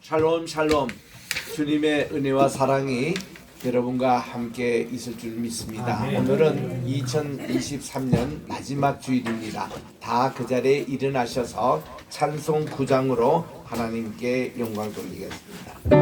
샬롬 샬롬. 주님의 은혜와 사랑이 여러분과 함께 있을 줄 믿습니다. 오늘은 2023년 마지막 주일입니다. 다 그 자리에 일어나셔서 찬송 9장으로 하나님께 영광 돌리겠습니다.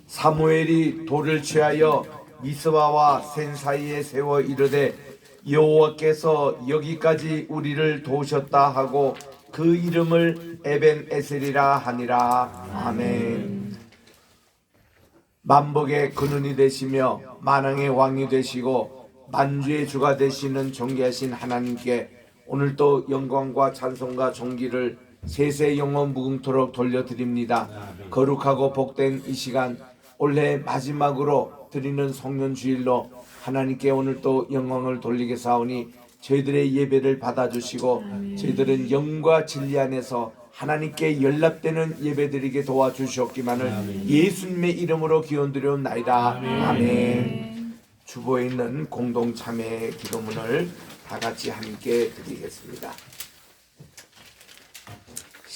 사무엘이 돌을 취하여 미스바와 센 사이에 세워 이르되 여호와께서 여기까지 우리를 도우셨다 하고 그 이름을 에벤에셀이라 하니라. 아멘. 만복의 근원이 되시며 만왕의 왕이 되시고 만주의 주가 되시는 존귀하신 하나님께 오늘도 영광과 찬송과 존귀를 세세 영원 무궁토록 돌려드립니다. 거룩하고 복된 이 시간 올해 마지막으로 드리는 성년주일로 하나님께 오늘 또 영광을 돌리겠사오니 저희들의 예배를 받아주시고 저희들은 영과 진리 안에서 하나님께 연락되는 예배드리게 도와주시옵기만을 예수님의 이름으로 기원드려옵나이다. 아멘. 주보에 있는 공동참회 기도문을 다 같이 함께 드리겠습니다.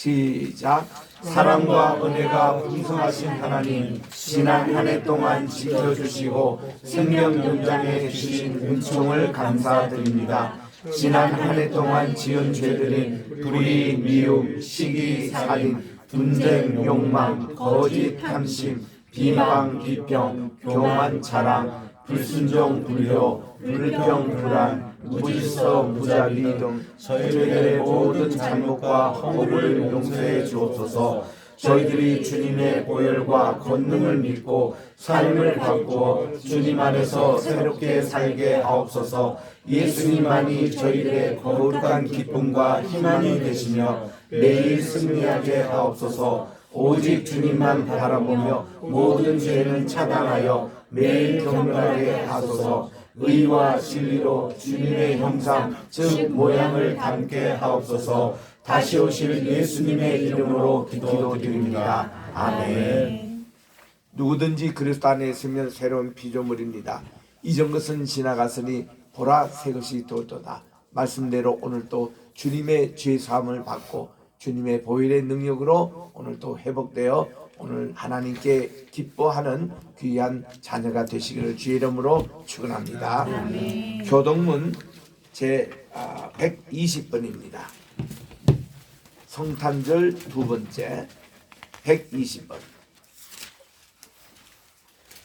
시작. 사랑과 은혜가 풍성하신 하나님, 지난 한 해 동안 지켜주시고 생명 연장해 주신 은총을 감사드립니다. 지난 한 해 동안 지은 죄들인 불의, 미움, 시기, 살인, 분쟁, 욕망, 거짓, 탐심, 비방, 비평, 교만, 자랑, 불순종, 불효, 불평, 불안, 무질서, 무자비 등 저희들의 모든 잘못과 허물을 용서해 주옵소서. 저희들이 주님의 보혈과 권능을 믿고 삶을 바꾸어 주님 안에서 새롭게 살게 하옵소서. 예수님만이 저희들의 거룩한 기쁨과 희망이 되시며 매일 승리하게 하옵소서. 오직 주님만 바라보며 모든 죄는 차단하여 매일 경건하게 하소서. 의와 진리로 주님의 형상 즉 모양을 담게 하옵소서. 다시 오실 예수님의 이름으로 기도드립니다. 아멘. 누구든지 그리스도 안에 있으면 새로운 피조물입니다. 이전 것은 지나갔으니 보라 새 것이 되었도다. 말씀대로 오늘 또 주님의 죄 사함을 받고 주님의 보혈의 능력으로 오늘 또 회복되어 오늘 하나님께 기뻐하는 귀한 자녀가 되시기를 주의 이름으로 축원합니다. 교동문 제 120번입니다. 성탄절 두 번째 120번.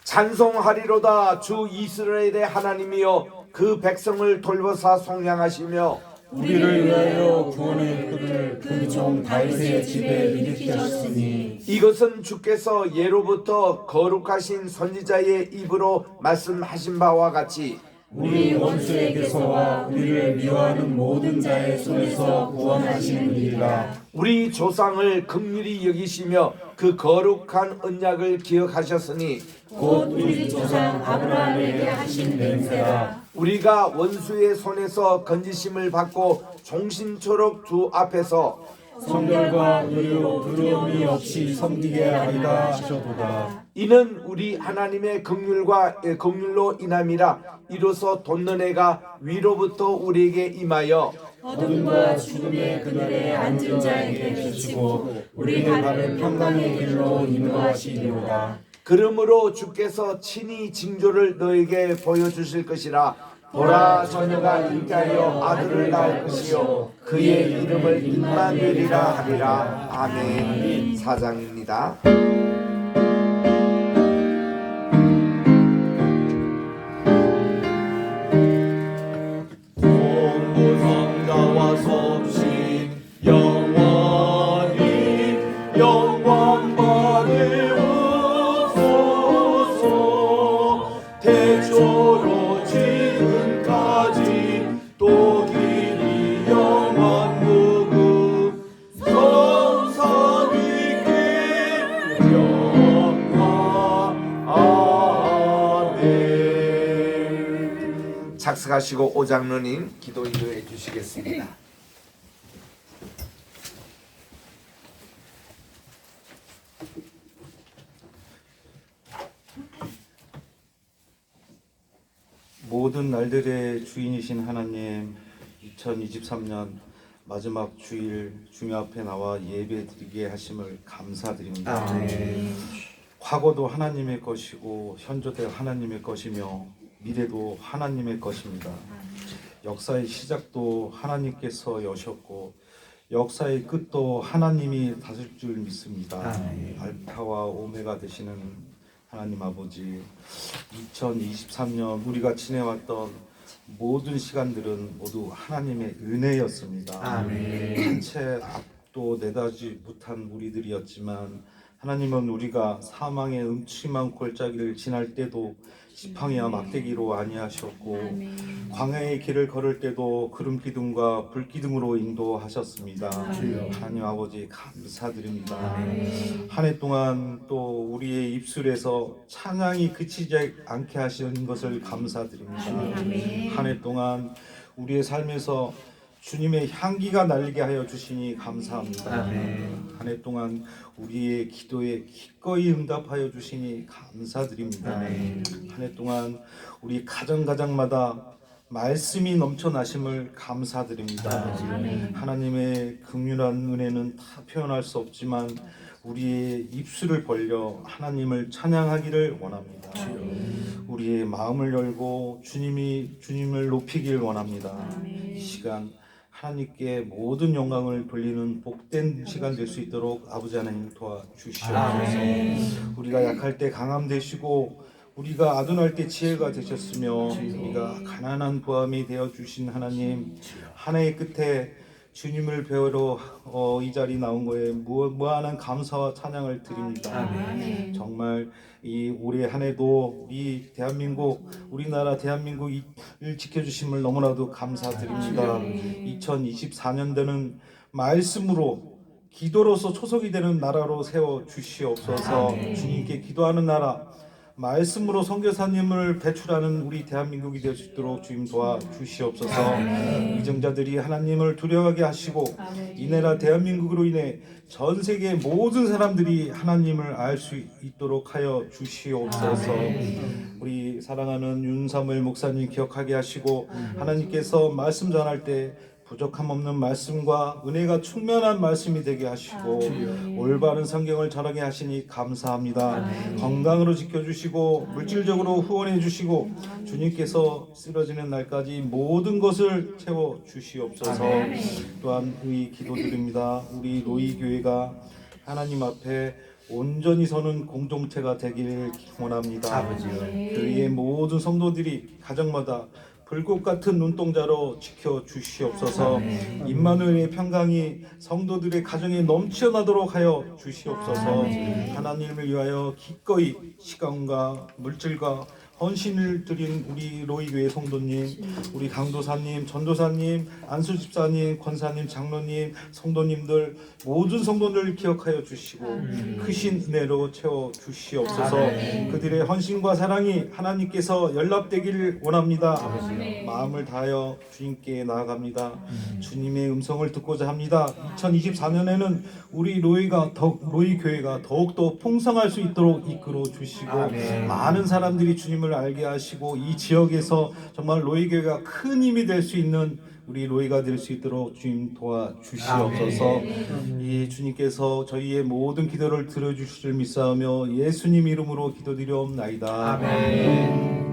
찬송하리로다 주 이스라엘의 하나님이여 그 백성을 돌보사 속량하시며 우리를 위하여 구원의 끈을 그 종 다윗의 집에 일으키셨으니 이것은 주께서 예로부터 거룩하신 선지자의 입으로 말씀하신 바와 같이 우리 원수에게서와 우리를 미워하는 모든 자의 손에서 구원하시는 일이라. 우리 조상을 긍휼히 여기시며 그 거룩한 언약을 기억하셨으니 곧 우리 조상 아브라함에게 하신 맹세라. 우리가 원수의 손에서 건지심을 받고 종신초록 주 앞에서 성결과 의로 두려움이 없이 섬기게 하리라 하셨도다. 이는 우리 하나님의 긍휼로 인함이라. 이로써 돋는 해가 위로부터 우리에게 임하여 어둠과 죽음의 그늘에 앉은 자에게 비치고 우리 발을 평강의 길로 인도하시리로다. 그러므로 주께서 친히 징조를 너에게 보여주실 것이라. 보라 처녀가 인자여 아들을 낳을 것이요 그의 이름을 임마누엘이라 하리라. 아멘. 사장입니다. 공부성자와 섭신 영원히 영광 받으옵소서. 태초로 지금까지 또 길이 영원 무궁 성삼위께 영광. 아멘. 작석하시고 오장로님 기도 인도해 주시겠습니다. 모든 날들의 주인이신 하나님, 2023년 마지막 주일 주님 앞에 나와 예배드리게 하심을 감사드립니다. 아멘. 과거도 하나님의 것이고 현재도 하나님의 것이며 미래도 하나님의 것입니다. 역사의 시작도 하나님께서 여셨고 역사의 끝도 하나님이 다스릴 줄 믿습니다. 알파와 오메가 되시는 하나님 아버지, 2023년 우리가 지내왔던 모든 시간들은 모두 하나님의 은혜였습니다. 한 채 앞도 내다지 못한 우리들이었지만 하나님은 우리가 사망의 음침한 골짜기를 지날 때도 지팡이와 막대기로 아니하셨고 광야의 길을 걸을 때도 구름 기둥과 불 기둥으로 인도하셨습니다. 하나님 아버지 감사드립니다. 한 해 동안 또 우리의 입술에서 찬양이 그치지 않게 하시는 것을 감사드립니다. 한 해 동안 우리의 삶에서 주님의 향기가 날리게 하여 주시니 감사합니다. 한 해 동안 우리의 기도에 기꺼이 응답하여 주시니 감사드립니다. 한 해 동안 우리 가정마다 말씀이 넘쳐나심을 감사드립니다. 하나님의 긍휼한 은혜는 다 표현할 수 없지만 우리의 입술을 벌려 하나님을 찬양하기를 원합니다. 우리의 마음을 열고 주님을 높이길 원합니다. 이 시간 하나님께 모든 영광을 돌리는 복된 시간 될 수 있도록 아버지 하나님 도와주시옵소서. 우리가 약할 때 강함 되시고 우리가 아둔할 때 지혜가 되셨으며 우리가 가난한 부함이 되어 주신 하나님, 한 해의 끝에 주님을 배우러 이 자리 나온 거에 무한한 감사와 찬양을 드립니다. 정말 이 올해 한 해도 이 대한민국, 우리나라 대한민국을 지켜주심을 너무나도 감사드립니다. 2024년도는 말씀으로 기도로서 초석이 되는 나라로 세워 주시옵소서. 주님께 기도하는 나라, 말씀으로 선교사님을 배출하는 우리 대한민국이 될 수 있도록 주님 도와주시옵소서. 위정자들이 하나님을 두려워하게 하시고 이 나라 대한민국으로 인해 전 세계 모든 사람들이 하나님을 알 수 있도록 하여 주시옵소서. 우리 사랑하는 윤사무엘 목사님 기억하게 하시고 하나님께서 말씀 전할 때 부족함 없는 말씀과 은혜가 충만한 말씀이 되게 하시고 올바른 성경을 전하게 하시니 감사합니다. 건강으로 지켜주시고 물질적으로 후원해 주시고 주님께서 쓰러지는 날까지 모든 것을 채워 주시옵소서. 또한 우리 기도드립니다. 우리 로이 교회가 하나님 앞에 온전히 서는 공동체가 되기를 원합니다. 교회의 모든 성도들이 가정마다 불꽃 같은 눈동자로 지켜 주시옵소서. 임마누엘의 평강이 성도들의 가정에 넘쳐나도록 하여 주시옵소서. 하나님을 위하여 기꺼이 시간과 물질과 헌신을 드린 우리 로이교회 성도님, 우리 강도사님, 전도사님, 안수집사님, 권사님, 장로님, 성도님들 모든 성도들 기억하여 주시고 크신 은혜로 채워 주시옵소서. 그들의 헌신과 사랑이 하나님께서 연락되기를 원합니다. 마음을 다하여 주님께 나아갑니다. 주님의 음성을 듣고자 합니다. 2024년에는 우리 로이 교회가 더욱더 풍성할 수 있도록 이끌어 주시고 많은 사람들이 주님을 알게 하시고 이 지역에서 정말 로이 교회가 큰 힘이 될 수 있는 우리 로이가 될 수 있도록 주님 도와주시옵소서. 이 주님께서 저희의 모든 기도를 들어주실 줄 믿사오며 예수님 이름으로 기도드리옵나이다. 아멘.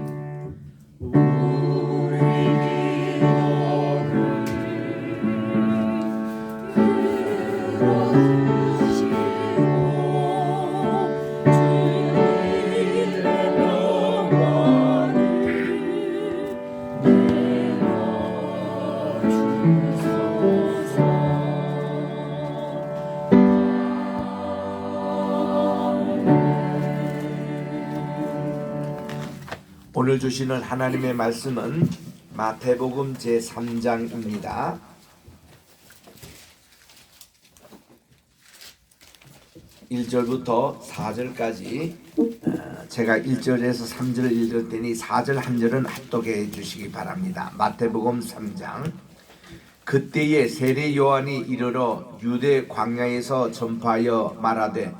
오늘 주시는 하나님의 말씀은 마태복음 제3장입니다. 1절부터 4절까지 제가 1절에서 3절 읽을 테니 4절 한 절은 합독해 주시기 바랍니다. 마태복음 3장. 그때에 세례 요한이 이르러 유대 광야에서 전파하여 말하되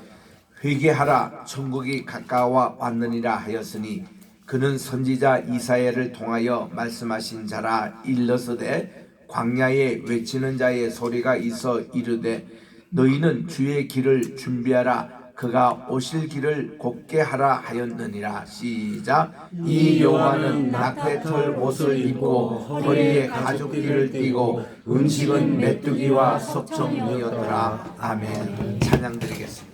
회개하라 천국이 가까워 왔느니라 하였으니 그는 선지자 이사야를 통하여 말씀하신 자라. 일러서되 광야에 외치는 자의 소리가 있어 이르되 너희는 주의 길을 준비하라 그가 오실 길을 곧게 하라 하였느니라. 시작. 이 요한은 낙태털 옷을 입고 허리에 가죽띠를 띠고 음식은 메뚜기와 석청이었더라. 아멘. 찬양 드리겠습니다.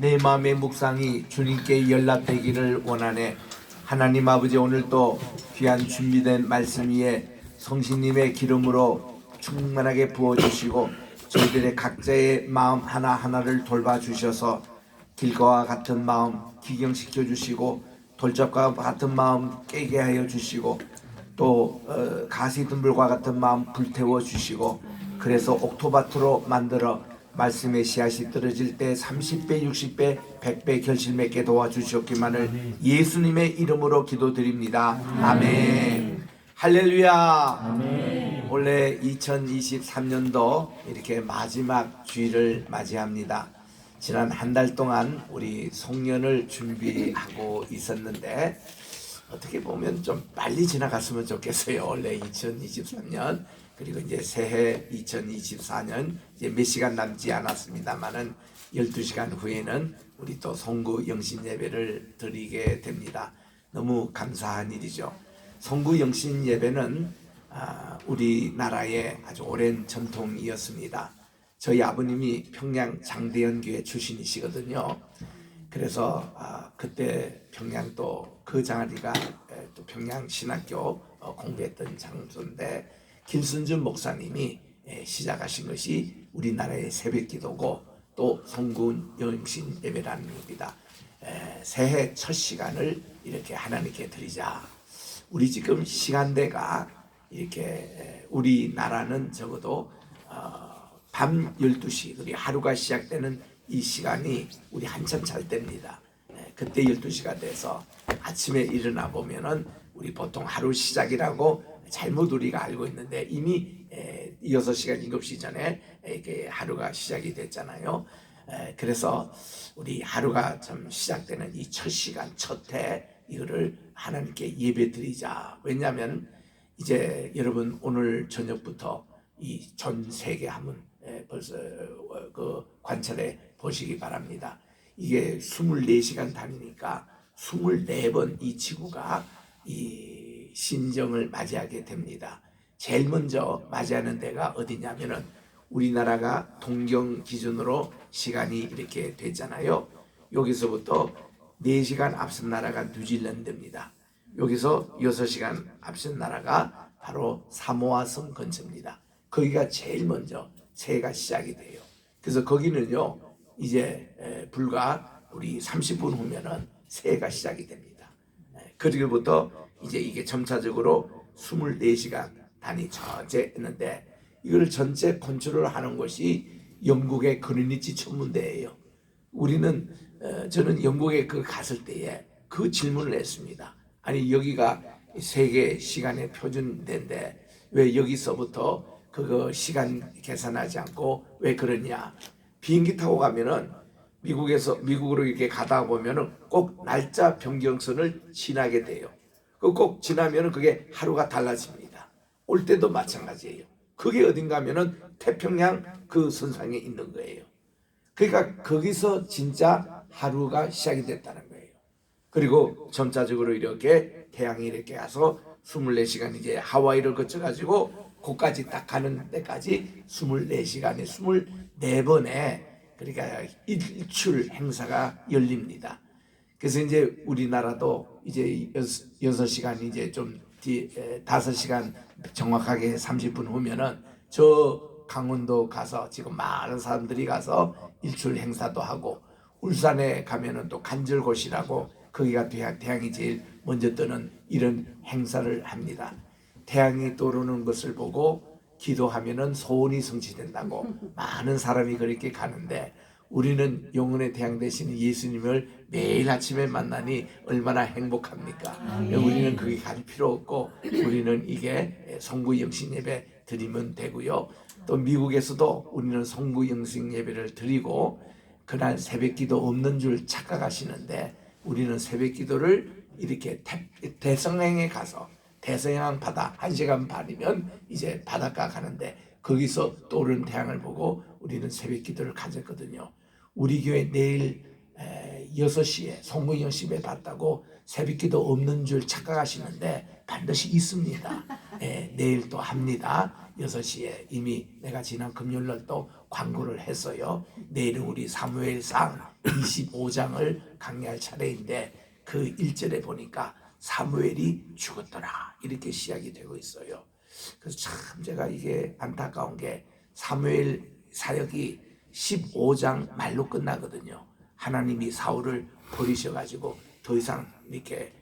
내 마음의 묵상이 주님께 연락되기를 원하네. 하나님 아버지, 오늘 또 귀한 준비된 말씀 위에 성신님의 기름으로 충만하게 부어주시고 저희들의 각자의 마음 하나하나를 돌봐주셔서 길과 같은 마음 기경시켜 주시고 돌적과 같은 마음 깨게 하여 주시고 또 가시덤불과 같은 마음 불태워 주시고 그래서 옥토바트로 만들어 말씀의 씨앗이 떨어질 때 30배, 60배, 100배 결실 맺게 도와주셨기만을 예수님의 이름으로 기도드립니다. 아멘. 할렐루야. 아멘. 올해 2023년도 이렇게 마지막 주일을 맞이합니다. 지난 한 달 동안 우리 송년을 준비하고 있었는데 어떻게 보면 좀 빨리 지나갔으면 좋겠어요. 원래 2023년 그리고 이제 새해 2024년 이제 몇 시간 남지 않았습니다만은 12시간 후에는 우리 또 송구 영신 예배를 드리게 됩니다. 너무 감사한 일이죠. 송구 영신 예배는 우리나라의 아주 오랜 전통이었습니다. 저희 아버님이 평양 장대연교회 출신이시거든요. 그래서 그때 평양 또 그 자리가 또 평양 신학교 공부했던 장소인데 길순준 목사님이 시작하신 것이 우리나라의 새벽기도고 또 송구 영신 예배라는 겁니다. 새해 첫 시간을 이렇게 하나님께 드리자. 우리 지금 시간대가 이렇게 우리나라는 적어도 밤 12시 우리 하루가 시작되는 이 시간이 우리 한참 잘 때입니다. 그때 12시가 돼서 아침에 일어나 보면은 우리 보통 하루 시작이라고 잘못 우리가 알고 있는데 이미 6시간 7시 전에 이렇게 하루가 시작이 됐잖아요. 그래서 우리 하루가 좀 시작되는 이 첫 시간 첫해 이거를 하나님께 예배 드리자. 왜냐하면 이제 여러분 오늘 저녁부터 이 전 세계 한번 벌써 그 관찰해 보시기 바랍니다. 이게 24시간 다니니까 24번 이 지구가 이 신정을 맞이하게 됩니다. 제일 먼저 맞이하는 데가 어디냐면은 우리나라가 동경 기준으로 시간이 이렇게 됐잖아요. 여기서부터 4시간 앞선 나라가 뉴질랜드입니다. 여기서 6시간 앞선 나라가 바로 사모아 섬 근처입니다. 거기가 제일 먼저 새해가 시작이 돼요. 그래서 거기는요 이제 불과 우리 30분 후면은 새해가 시작이 됩니다. 그리고부터 이제 이게 점차적으로 24시간 단위 전체 했는데 이걸 전체 컨트롤 하는 것이 영국의 그리니치 천문대예요. 우리는 저는 영국에 그 갔을 때에 그 질문을 했습니다. 아니 여기가 세계 시간의 표준대인데 왜 여기서부터 그거 시간 계산하지 않고 왜 그러냐? 비행기 타고 가면은 미국으로 이렇게 가다 보면은 꼭 날짜 변경선을 지나게 돼요. 꼭 지나면은 그게 하루가 달라집니다. 올 때도 마찬가지예요. 그게 어딘가 하면은 태평양 그 선상에 있는 거예요. 그러니까 거기서 진짜 하루가 시작이 됐다는 거예요. 그리고 점차적으로 이렇게 태양이 이렇게 가서 24시간 이제 하와이를 거쳐가지고 거기까지 딱 가는 데까지 24시간에 24번에 그러니까 일출 행사가 열립니다. 그래서 이제 우리나라도 이제 6시간 이제 좀 5시간 정확하게 30분 후면은 저 강원도 가서 지금 많은 사람들이 가서 일출 행사도 하고 울산에 가면은 또 간절곶이라고 거기가 태양이 제일 먼저 뜨는 이런 행사를 합니다. 태양이 떠오르는 것을 보고 기도하면은 소원이 성취된다고 많은 사람이 그렇게 가는데 우리는 영혼의 태양 되시는 예수님을 매일 아침에 만나니 얼마나 행복합니까? 우리는 거기 갈 필요 없고 우리는 이게 송구 영신 예배 드리면 되고요. 또 미국에서도 우리는 송구 영신 예배를 드리고 그날 새벽기도 없는 줄 착각하시는데 우리는 새벽기도를 이렇게 대성행에 가서 대서양 바다 1시간 반이면 이제 바닷가 가는데 거기서 떠오르는 태양을 보고 우리는 새벽 기도를 가졌거든요. 우리 교회 내일 6시에 송구영 집에 봤다고 새벽기도 없는 줄 착각하시는데 반드시 있습니다. 내일 또 합니다. 6시에 이미 내가 지난 금요일날 또 광고를 했어요. 내일은 우리 사무엘상 25장을 강의할 차례인데 그 1절에 보니까 사무엘이 죽었더라 이렇게 시작이 되고 있어요. 그래서 참 제가 이게 안타까운 게 사무엘 사역이 15장 말로 끝나거든요. 하나님이 사울을 버리셔가지고 더 이상 이렇게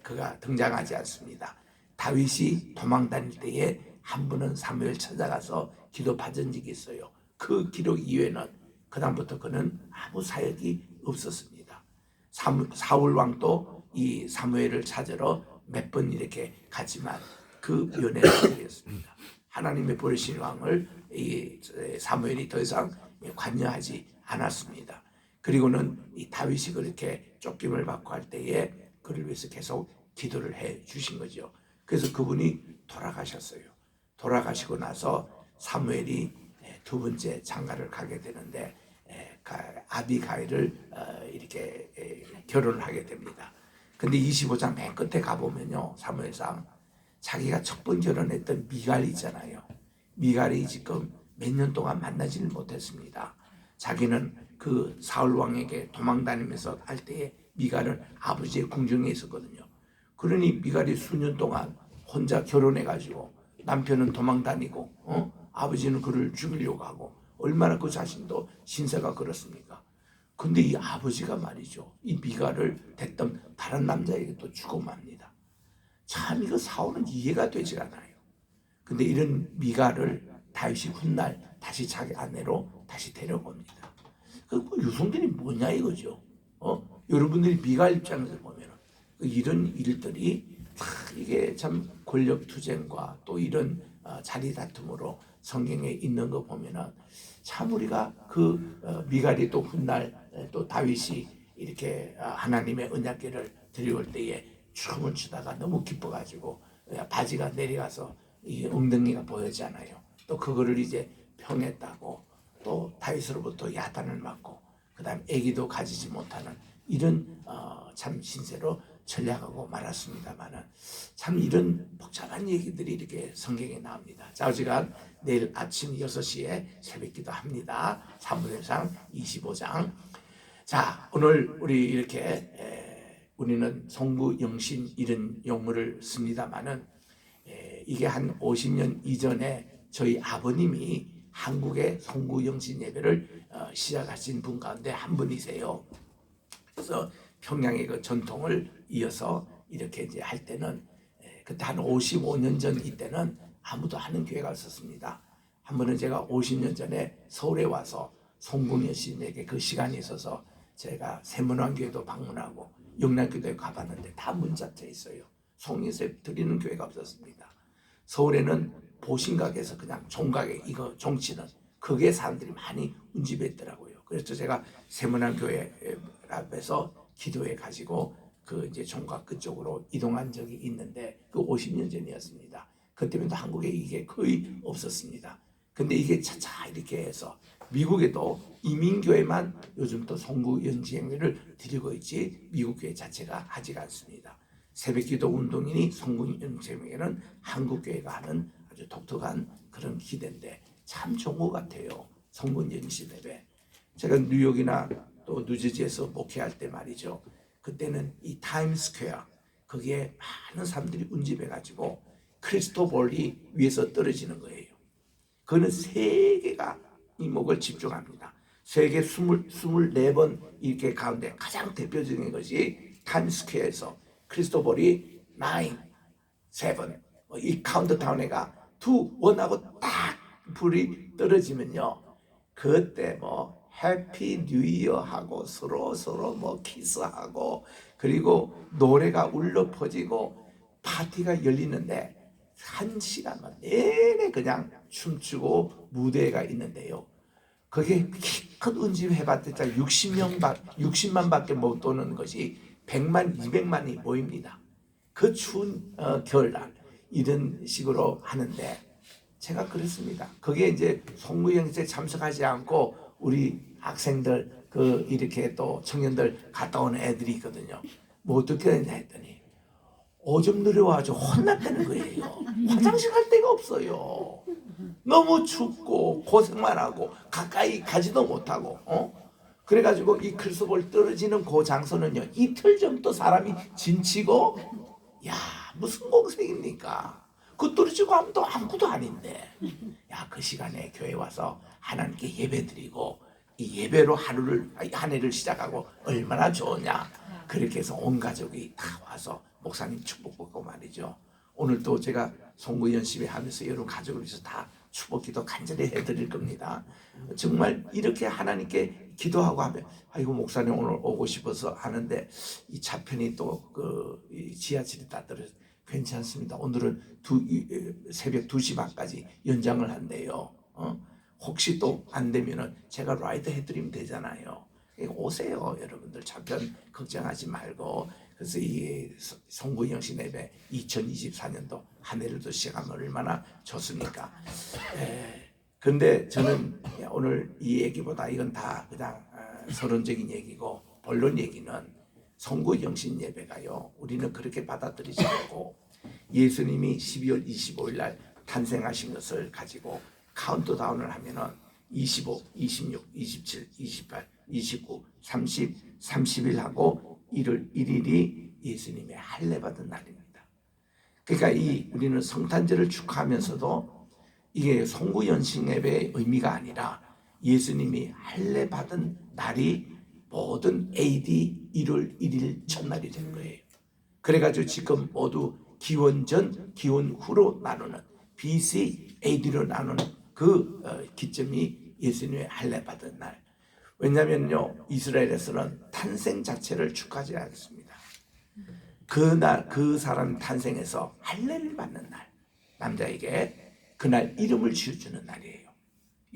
그가 등장하지 않습니다. 다윗이 도망 다닐 때에 한 분은 사무엘 찾아가서 기도 받은 적이 있어요. 그 기록 이후에는 그다음부터 그는 아무 사역이 없었습니다. 사울 왕도 이 사무엘을 찾으러 몇 번 이렇게 갔지만 그 연애를 드렸습니다. 하나님의 버리신 왕을 이 사무엘이 더 이상 관여하지 않았습니다. 그리고는 이 다윗이 그렇게 쫓김을 받고 할 때에 그를 위해서 계속 기도를 해 주신 거죠. 그래서 그분이 돌아가셨어요. 돌아가시고 나서 사무엘이 두 번째 장가를 가게 되는데 아비가일을 이렇게 결혼을 하게 됩니다. 근데 25장 맨 끝에 가보면요, 사무엘상 자기가 첫 번 결혼했던 미갈 있잖아요. 미갈이 지금 몇 년 동안 만나지를 못했습니다. 자기는 그 사울 왕에게 도망 다니면서 할 때에 미갈은 아버지의 궁정에 있었거든요. 그러니 미갈이 수년 동안 혼자 결혼해가지고 남편은 도망 다니고 아버지는 그를 죽이려고 하고 얼마나 그 자신도 신세가 그렇습니까? 근데 이 아버지가 말이죠, 이 미갈을 됐던 다른 남자에게 또 주고 맙니다. 참 이거 사울은 이해가 되지 않아요. 근데 이런 미갈을 다윗이 훗날 다시 자기 아내로 다시 데려봅니다. 그 유성들이 뭐냐 이거죠. 여러분들이 미갈 입장에서 보면 이런 일들이 이게 참 권력 투쟁과 또 이런 자리 다툼으로 성경에 있는 거 보면은 참 우리가 그 미갈이 또 훗날 또 다윗이 이렇게 하나님의 언약궤를 들여올 때에 춤을 추다가 너무 기뻐가지고 바지가 내려가서 이 엉덩이가 보이잖아요. 또 그거를 이제 평했다고 또 다윗으로부터 야단을 맞고 그다음 아기도 가지지 못하는 이런 참 신세로 전략하고 말았습니다만은 참 이런 복잡한 얘기들이 이렇게 성경에 나옵니다. 자, 어지간 내일 아침 6시에 새벽기도 합니다. 사무엘상 25장. 자, 오늘 우리 이렇게 우리는 송구영신 이런 용어를 씁니다만은 이게 한 50년 이전에 저희 아버님이 한국의 송구영신 예배를 시작하신 분 가운데 한 분이세요. 그래서 평양의 그 전통을 이어서 이렇게 이제 할 때는 그때 한 55년 전 이때는 아무도 하는 교회가 없었습니다. 한 번은 제가 50년 전에 서울에 와서 송구영 씨에게 그 시간이 있어서 제가 세문왕교회도 방문하고 영락교회도 가봤는데 다 문 닫혀 있어요. 송예세 드리는 교회가 없었습니다. 서울에는 보신각에서 그냥 종각에 이거 종치는 그게 사람들이 많이 운집했더라고요. 그래서 제가 세문왕교회 앞에서 기도해 가지고 그 이제 종각 그쪽으로 이동한 적이 있는데 그 50년 전이었습니다. 그때부터 한국에 이게 거의 없었습니다. 근데 이게 차차 이렇게 해서 미국에도 이민교회만 요즘 또 송구영지행위를 드리고 있지 미국 교회 자체가 하지가 않습니다. 새벽기도 운동인이 송구영지행위는 한국 교회가 하는 아주 독특한 그런 기대인데 참 좋은 것 같아요. 송구영지 예배. 제가 뉴욕이나 또 뉴저지에서 목회할 때 말이죠. 그때는 이 타임스퀘어 거기에 많은 사람들이 운집해가지고 크리스토볼이 위에서 떨어지는 거예요. 그거는 세계가 이목을 집중합니다. 세계 24번 이렇게 가운데 가장 대표적인 것이 타임스퀘어에서 크리스토볼이 9, 7, 이 카운트다운에가 2, 1하고 딱 불이 떨어지면요. 그때 뭐 해피 뉴 이어 하고 서로 뭐 키스하고 그리고 노래가 울려 퍼지고 파티가 열리는데 1시간만 내내 그냥 춤추고 무대가 있는데요. 그게 큰 운집 해봤자 60만 밖에 못 도는 것이 100만, 200만이 모입니다. 그 추운 겨울날 이런 식으로 하는데 제가 그랬습니다. 그게 이제 송구영지에 참석하지 않고 우리 학생들 그 이렇게 또 청년들 갔다 오는 애들이 있거든요. 뭐 어떻게 했냐 했더니 오줌 누려와가지고 혼났다는 거예요. 화장실 갈 데가 없어요. 너무 춥고 고생만 하고 가까이 가지도 못하고 그래가지고 이 클스볼 떨어지는 그 장소는요 이틀 전부터 사람이 진치고 야 무슨 공생입니까? 그 떨어지고 하면 또 아무것도 아닌데 야 그 시간에 교회 와서 하나님께 예배드리고 이 예배로 한 해를 시작하고 얼마나 좋으냐. 그렇게 해서 온 가족이 다 와서 목사님 축복받고 말이죠. 오늘 또 제가 송구 연습회 하면서 여러 가족을 위해서 다 축복기도 간절히 해드릴 겁니다. 정말 이렇게 하나님께 기도하고 하면 아이고 목사님 오늘 오고 싶어서 하는데 이 차편이 또 그 지하철이 다 떨어져 괜찮습니다. 오늘은 새벽 2시 반까지 연장을 한대요. 혹시 또 안 되면은 제가 라이드 해드리면 되잖아요. 오세요 여러분들. 차편 걱정하지 말고. 그래서 이 송구영 씨 예배 2024년도 한 해를 더 시작하면 얼마나 좋습니까? 근데 저는 오늘 이 얘기보다 이건 다 그냥 서론적인 얘기고 본론 얘기는 송구영신 예배가요. 우리는 그렇게 받아들이지 않고 예수님이 12월 25일 날 탄생하신 것을 가지고 카운트다운을 하면은 25, 26, 27, 28, 29, 30, 30일 하고 1월 1일이 예수님의 할례 받은 날입니다. 그러니까 우리는 성탄절을 축하하면서도 이게 송구연신 예배의 의미가 아니라 예수님이 할례 받은 날이 모든 AD 1월 1일 첫날이 된 거예요. 그래가지고 지금 모두 기원 전, 기원 후로 나누는 BC, AD로 나누는 그 기점이 예수님의 할례 받은 날. 왜냐하면요 이스라엘에서는 탄생 자체를 축하하지 않습니다. 그날 그 사람 탄생해서 할례를 받는 날, 남자에게 그날 이름을 지어주는 날이에요.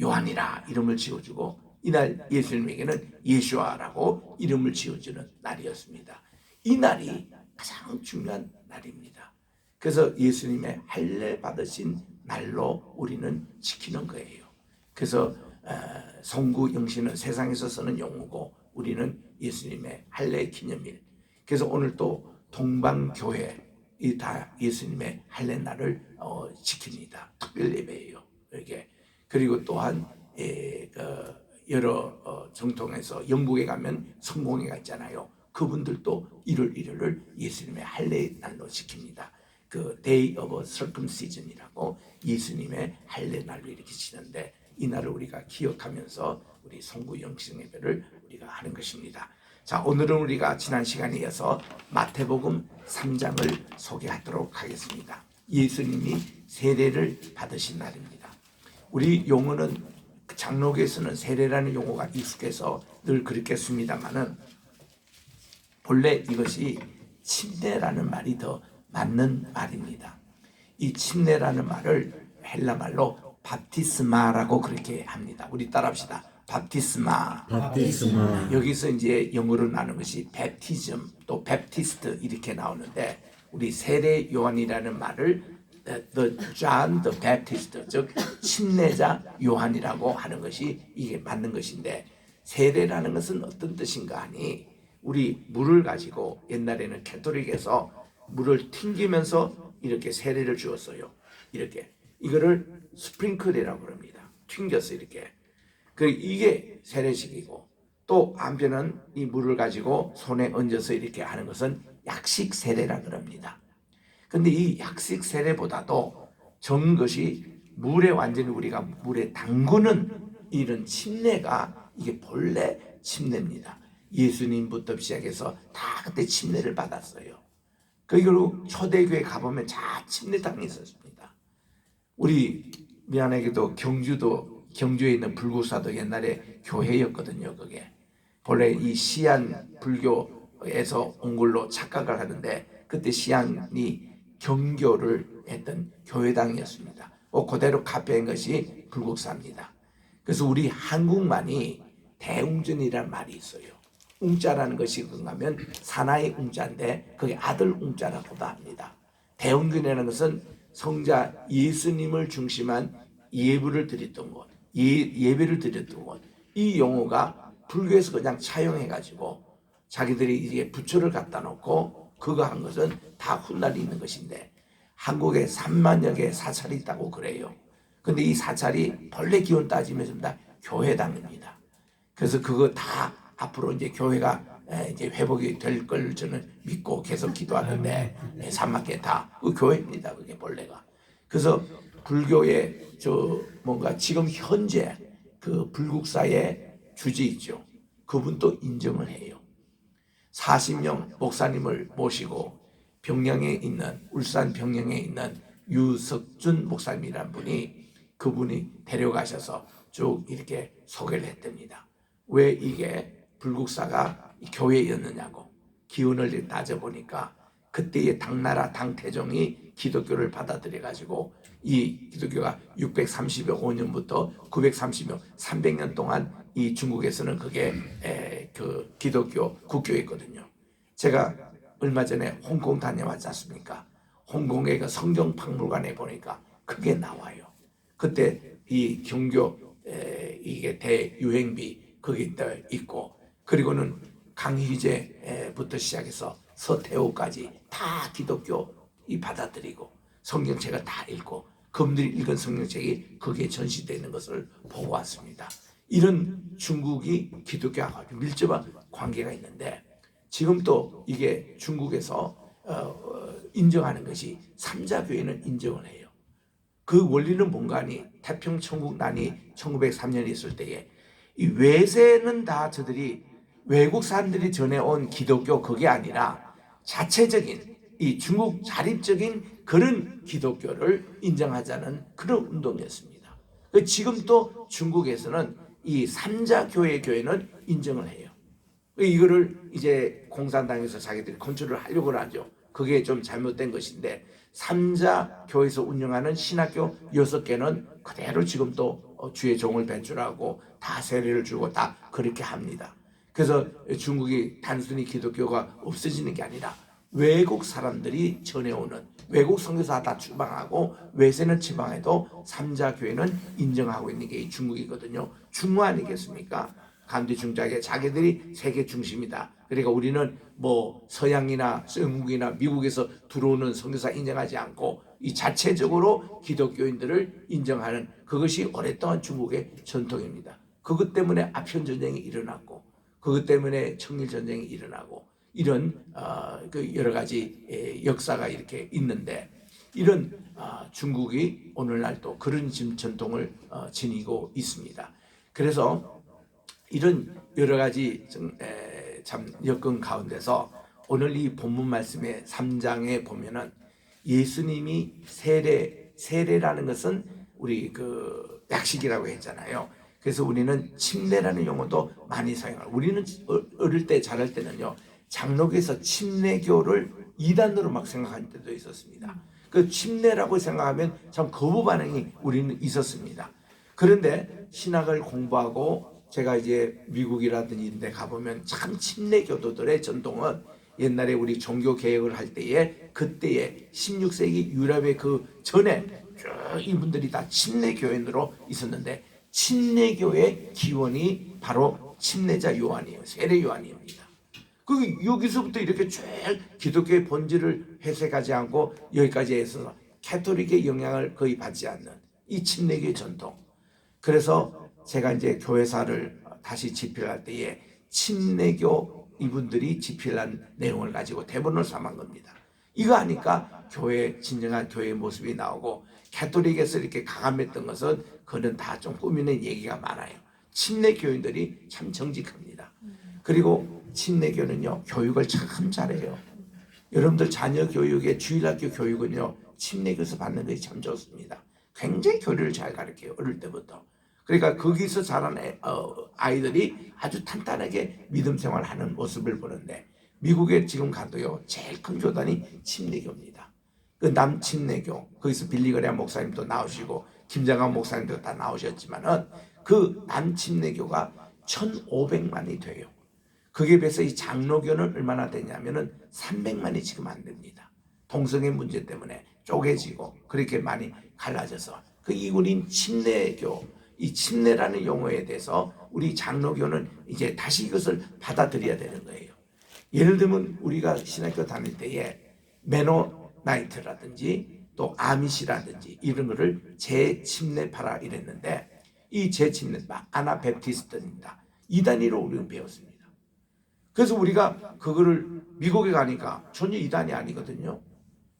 요한이라 이름을 지어주고 이날 예수님에게는 예수아라고 이름을 지어주는 날이었습니다. 이 날이 가장 중요한 날입니다. 그래서 예수님의 할례 받으신 날로 우리는 지키는 거예요. 그래서 송구영신은 세상에서 쓰는 용어고 우리는 예수님의 할례 기념일. 그래서 오늘 또 동방교회 다 예수님의 할례 날을 지킵니다. 특별 예배예요. 이게 그리고 또한 여러 정통에서 영국에 가면 성공회가 있잖아요. 그분들도 1월 1일을 예수님의 할례 날로 지킵니다. 그 Day of Circumcision이라고 예수님의 할례 날로 이렇게 지는데 이 날을 우리가 기억하면서 우리 송구영신 예배를 우리가 하는 것입니다. 자, 오늘은 우리가 지난 시간에 이어서 마태복음 3장을 소개하도록 하겠습니다. 예수님이 세례를 받으신 날입니다. 우리 용어는 장로교에서는 세례라는 용어가 익숙해서 늘 그렇게 씁니다만은 본래 이것이 침례라는 말이 더 맞는 말입니다. 이 침례라는 말을 헬라 말로 바티스마라고 그렇게 합니다. 우리 따라합시다. 바티스마. 바티스마. 여기서 이제 영어로 나누는 것이 베티즘 또 베프티스트 이렇게 나오는데 우리 세례 요한이라는 말을 the John the Baptist 즉 침례자 요한이라고 하는 것이 이게 맞는 것인데 세례라는 것은 어떤 뜻인가 하니 우리 물을 가지고 옛날에는 캐톨릭에서 물을 튕기면서 이렇게 세례를 주었어요. 이렇게 이거를 스프링클이라고 합니다. 튕겨서 이렇게 이게 세례식이고 또 한편은 이 물을 가지고 손에 얹어서 이렇게 하는 것은 약식 세례라고 합니다. 근데 이 약식 세례보다도 좋은 것이 물에 완전히 우리가 물에 담그는 이런 침례가 이게 본래 침례입니다. 예수님부터 시작해서 다 그때 침례를 받았어요. 그리고 초대교회 가보면 다 침례당이 있었습니다. 우리 미안하게도 경주에 있는 불구사도 옛날에 교회였거든요. 그게 본래 이 시안 불교에서 온 걸로 착각을 하는데 그때 시안이 경교를 했던 교회당이었습니다. 그대로 카피한 것이 불국사입니다. 그래서 우리 한국만이 대웅전이라는 말이 있어요. 웅자라는 것이 그건가면 사나이 웅자인데 그게 아들 웅자라고도 합니다. 대웅전이라는 것은 성자 예수님을 중심한 예배를 드렸던 곳, 예배를 드렸던 곳. 이 용어가 불교에서 그냥 차용해가지고 자기들이 이제 부처를 갖다 놓고 그거 한 것은 다 훗날이 있는 것인데 한국에 3만여 개의 사찰이 있다고 그래요. 근데 이 사찰이 본래 기원 따지면 전부 다 교회당입니다. 그래서 그거 다 앞으로 이제 교회가 이제 회복이 될 걸 저는 믿고 계속 기도하는데 3만 개 다 그 교회입니다. 그게 본래가. 그래서 불교의 저 뭔가 지금 현재 그 불국사의 주지 있죠. 그분도 인정을 해요. 40명 목사님을 모시고 병영에 있는 울산 병영에 있는 유석준 목사님이란 분이 그분이 데려가셔서 쭉 이렇게 소개를 했답니다. 왜 이게 불국사가 교회였느냐고 기원을 따져보니까 그때의 당나라 당태종이 기독교를 받아들여 가지고 이 기독교가 635년부터 930년 300년 동안 이 중국에서는 그게 그 기독교 국교였거든요. 제가 얼마 전에 홍콩 다녀왔지 않습니까? 홍콩의 그 성경 박물관에 보니까 그게 나와요. 그때 이 경교 이게 대유행비 거기 있고 그리고는 강희제부터 시작해서 서태후까지 다 기독교 이 받아들이고 성경책을 다 읽고 그분들이 읽은 성경책이 거기에 전시되어 있는 것을 보고 왔습니다. 이런 중국이 기독교와 밀접한 관계가 있는데 지금 또 이게 중국에서 인정하는 것이 삼자교회는 인정을 해요. 그 원리는 뭔가 하니 태평천국난이 1903년에 있을 때에 이 외세는 다 저들이 외국 사람들이 전해온 기독교 그게 아니라 자체적인 이 중국 자립적인 그런 기독교를 인정하자는 그런 운동이었습니다. 지금 또 중국에서는 이 삼자교회 교회는 인정을 해요. 이거를 이제 공산당에서 자기들이 컨트롤을 하려고 하죠. 그게 좀 잘못된 것인데 삼자교회에서 운영하는 신학교 6개는 그대로 지금 또 주의 종을 배출하고 다 세례를 주고 다 그렇게 합니다. 그래서 중국이 단순히 기독교가 없어지는 게 아니라 외국 사람들이 전해오는 외국 선교사 다 추방하고 외세는 추방해도 삼자교회는 인정하고 있는 게 중국이거든요. 중화 아니겠습니까? 간디중자계 자기들이 세계 중심이다. 그러니까 우리는 뭐 서양이나 영국이나 미국에서 들어오는 선교사 인정하지 않고 이 자체적으로 기독교인들을 인정하는 그것이 오랫동안 중국의 전통입니다. 그것 때문에 아편 전쟁이 일어났고 그것 때문에 청일 전쟁이 일어나고 이런 그 여러 가지 역사가 이렇게 있는데 이런 중국이 오늘날 또 그런 전통을 지니고 있습니다. 그래서 이런 여러 가지 참 여건 가운데서 오늘 이 본문 말씀의 3장에 보면은 예수님이 세례라는 것은 우리 그 약식이라고 했잖아요. 그래서 우리는 침례라는 용어도 많이 사용해요. 우리는 어릴 때 자랄 때는요. 장로교에서 침례교를 이단으로 막 생각할 때도 있었습니다. 그 침례라고 생각하면 참 거부 반응이 우리는 있었습니다. 그런데 신학을 공부하고 제가 이제 미국이라든지 이런 데 가보면 참 침례교도들의 전통은 옛날에 우리 종교 개혁을 할 때에 그때에 16세기 유럽의 그 전에 쭉 이분들이 다 침례교인으로 있었는데 침례교의 기원이 바로 침례자 요한이에요. 세례 요한입니다. 그 여기서부터 이렇게 쭉 기독교의 본질을 회색하지 않고 여기까지 해서 캐톨릭의 영향을 거의 받지 않는 이 침례교의 전통. 그래서 제가 이제 교회사를 다시 집필할 때에 침례교 이분들이 집필한 내용을 가지고 대본을 삼은 겁니다. 이거 하니까 교회 진정한 교회의 모습이 나오고 캐톨릭에서 이렇게 강함했던 것은 그는 다 좀 꾸미는 얘기가 많아요. 침례교인들이 참 정직합니다. 그리고 침례교는요 교육을 참 잘해요. 여러분들 자녀 교육의 주일학교 교육은요 침례교에서 받는 것이 참 좋습니다. 굉장히 교리를 잘 가르쳐요. 어릴 때부터. 그러니까 거기서 자란 아이들이 아주 탄탄하게 믿음 생활하는 모습을 보는데 미국에 지금 가도요 제일 큰 교단이 침례교입니다. 그 남침례교 거기서 빌리거리아 목사님도 나오시고 김장한 목사님도 다 나오셨지만은 그 남침례교가 1,500만이 돼요. 그게 비해서 이 장로교는 얼마나 되냐면은 300만이 지금 안 됩니다. 동성애 문제 때문에 쪼개지고 그렇게 많이 갈라져서 그 이군인 침례교 이 침례라는 용어에 대해서 우리 장로교는 이제 다시 이것을 받아들여야 되는 거예요. 예를 들면 우리가 신학교 다닐 때에 메노나이트라든지 또 아미시라든지 이런 거를 재침례파라 이랬는데, 이 재침례파 아나베프티스트입니다. 이 단위로 우리는 배웠습니다. 그래서 우리가 그거를 미국에 가니까 전혀 이단이 아니거든요.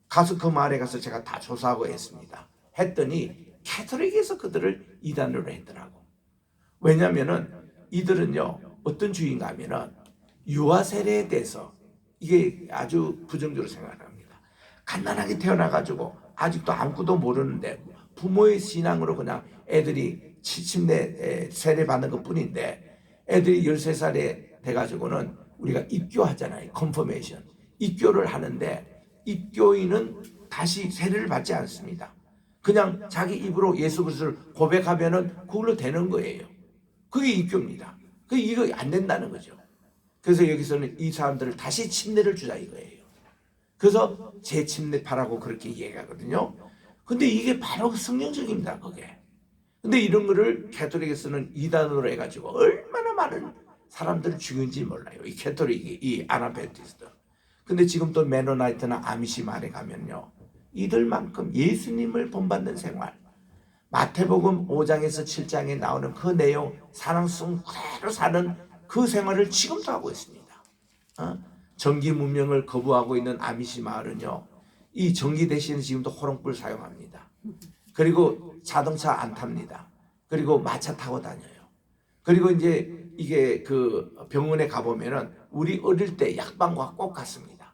가서 그 마을에 가서 제가 다 조사하고 했더니 캐톨릭에서 그들을 이단으로 했더라고. 왜냐하면은 이들은요 어떤 주의인가 하면은 유아 세례에 대해서 이게 아주 부정적으로 생각합니다. 갓난하게 태어나가지고 아직도 아무것도 모르는데 부모의 신앙으로 그냥 애들이 침례 세례 받는 것 뿐인데, 애들이 13살에 돼가지고는 우리가 입교하잖아요. 컨퍼메이션. 입교를 하는데 입교인은 다시 세례를 받지 않습니다. 그냥 자기 입으로 예수 그리스도를 고백하면은 그걸로 되는 거예요. 그게 입교입니다. 그게 이거 안 된다는 거죠. 그래서 여기서는 이 사람들을 다시 침례를 주자 이거예요. 그래서 재침례파라고 그렇게 이야기하거든요. 근데 이게 바로 성경적입니다, 그게. 근데 이런 거를 캐톨릭에서는 이단으로 해가지고 얼마나 많은 사람들을 죽인지 몰라요. 이 캐톨릭이, 이 아나베프티스트. 근데 지금 또 메노나이트나 아미시 말에 가면요, 이들만큼 예수님을 본받는 생활, 마태복음 5장에서 7장에 나오는 그 내용, 사랑성 그대로 사는 그 생활을 지금도 하고 있습니다. 전기 문명을 거부하고 있는 아미시 마을은요, 이 전기 대신에 지금도 호롱불 사용합니다. 그리고 자동차 안 탑니다. 그리고 마차 타고 다녀요. 그리고 이제 이게 그 병원에 가보면은 우리 어릴 때 약방과 꼭 같습니다.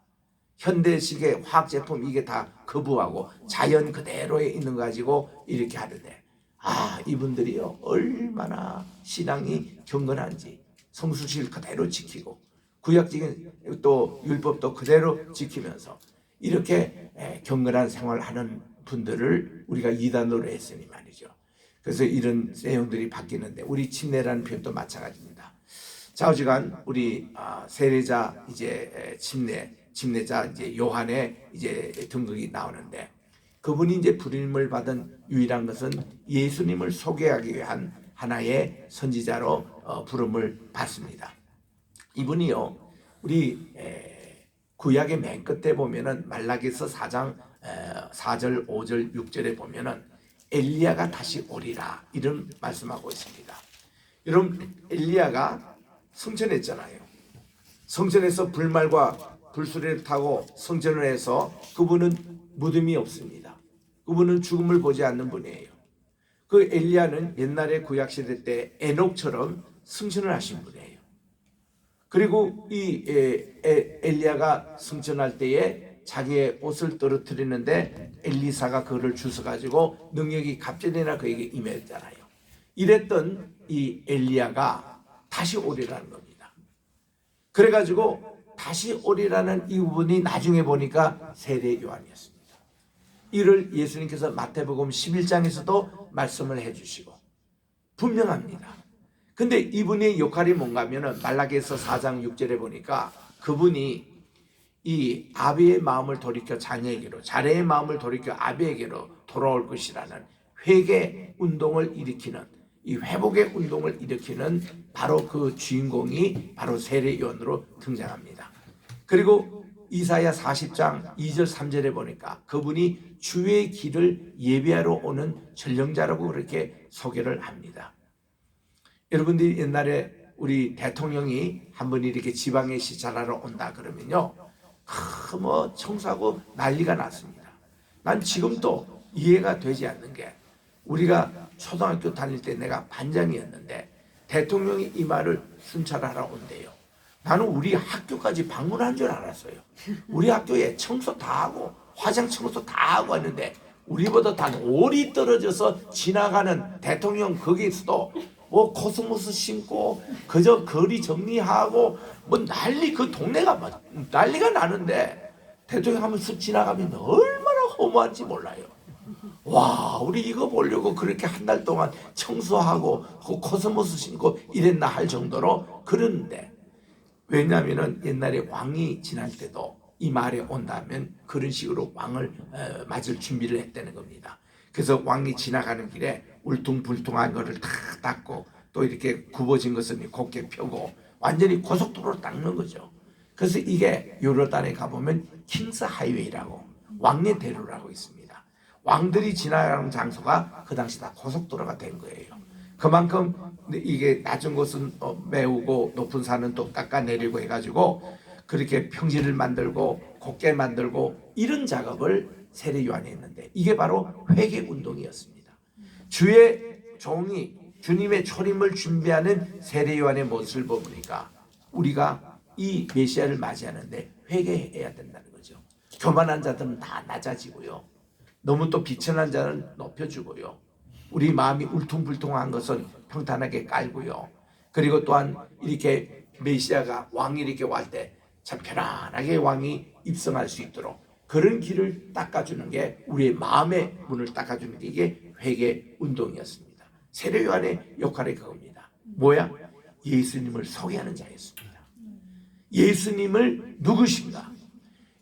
현대식의 화학 제품 이게 다 거부하고 자연 그대로에 있는 거 가지고 이렇게 하는데, 이분들이요 얼마나 신앙이 경건한지 성수실 그대로 지키고 구약적인 또 율법도 그대로 지키면서 이렇게 경건한 생활을 하는 분들을 우리가 이단으로 했으니 말이죠. 그래서 이런 내용들이 바뀌는데 우리 침례라는 표현도 마찬가지입니다. 좌우지간 우리 세례자 이제 침례자 이제 요한의 이제 등극이 나오는데, 그분이 이제 부름을 받은 유일한 것은 예수님을 소개하기 위한 하나의 선지자로 부름을 받습니다. 이분이요 우리 구약의 맨 끝에 보면은 말라기서 4장 4절 5절 6절에 보면은 엘리야가 다시 오리라 이런 말씀하고 있습니다. 여러분 엘리야가 승천했잖아요. 승천해서 불말과 불수레를 타고 승천을 해서 그분은 무덤이 없습니다. 그분은 죽음을 보지 않는 분이에요. 그 엘리야는 옛날에 구약시대 때 에녹처럼 승천을 하신 분이에요. 그리고 이 엘리야가 승천할 때에 자기의 옷을 떨어뜨리는데 엘리사가 그를 주워가지고 능력이 갑절이나 그에게 임했잖아요. 이랬던 이 엘리야가 다시 오리라는 겁니다. 그래가지고 다시 오리라는 이 부분이 나중에 보니까 세례 요한이었습니다. 이를 예수님께서 마태복음 11장에서도 말씀을 해주시고 분명합니다. 근데 이분의 역할이 뭔가 하면은 말라기서 4장 6절에 보니까 그분이 이 아비의 마음을 돌이켜 자녀에게로, 자녀의 마음을 돌이켜 아비에게로 돌아올 것이라는 회개 운동을 일으키는, 이 회복의 운동을 일으키는 바로 그 주인공이 바로 세례 요한으로 등장합니다. 그리고 이사야 40장 2절 3절에 보니까 그분이 주의 길을 예비하러 오는 전령자라고 그렇게 소개를 합니다. 여러분들이 옛날에 우리 대통령이 한번 이렇게 지방에 시찰하러 온다 그러면요, 뭐 청소하고 난리가 났습니다. 난 지금도 이해가 되지 않는 게, 우리가 초등학교 다닐 때 내가 반장이었는데 대통령이 이 말을 순찰하러 온대요. 나는 우리 학교까지 방문한 줄 알았어요. 우리 학교에 청소 다 하고 화장 청소 다 하고 왔는데 우리보다 단 5리 떨어져서 지나가는 대통령 거기에서도 뭐 코스모스 심고 그저 거리 정리하고 뭐 난리, 그 동네가 막 난리가 나는데 대통령 하면 쑥 지나가면 얼마나 허무한지 몰라요. 와, 우리 이거 보려고 그렇게 한 달 동안 청소하고 코스모스 심고 이랬나 할 정도로 그러는데, 왜냐하면 옛날에 왕이 지날 때도 이 말에 온다면 그런 식으로 왕을 맞을 준비를 했다는 겁니다. 그래서 왕이 지나가는 길에 울퉁불퉁한 거를 다 닦고 또 이렇게 굽어진 것은 곱게 펴고 완전히 고속도로로 닦는 거죠. 그래서 이게 요르단에 가보면 킹스 하이웨이라고 왕의 대로라고 있습니다. 왕들이 지나가는 장소가 그 당시 다 고속도로가 된 거예요. 그만큼 이게 낮은 곳은 메우고 높은 산은 또 깎아내리고 해가지고 그렇게 평지를 만들고 곱게 만들고 이런 작업을 세례 요한이 했는데 이게 바로 회개 운동이었습니다. 주의 종이 주님의 초림을 준비하는 세례 요한의 모습을 보니까 우리가 이 메시아를 맞이하는데 회개해야 된다는 거죠. 교만한 자들은 다 낮아지고요. 너무 또 비천한 자는 높여주고요. 우리 마음이 울퉁불퉁한 것은 평탄하게 깔고요. 그리고 또한 이렇게 메시아가 왕이 이렇게 올 때 참 편안하게 왕이 입성할 수 있도록 그런 길을 닦아주는 게 우리의 마음의 문을 닦아주는 게 이게 회개 운동이었습니다. 세례 요한의 역할이 그겁니다. 뭐야? 예수님을 소개하는 자였습니다. 예수님을 누구신가?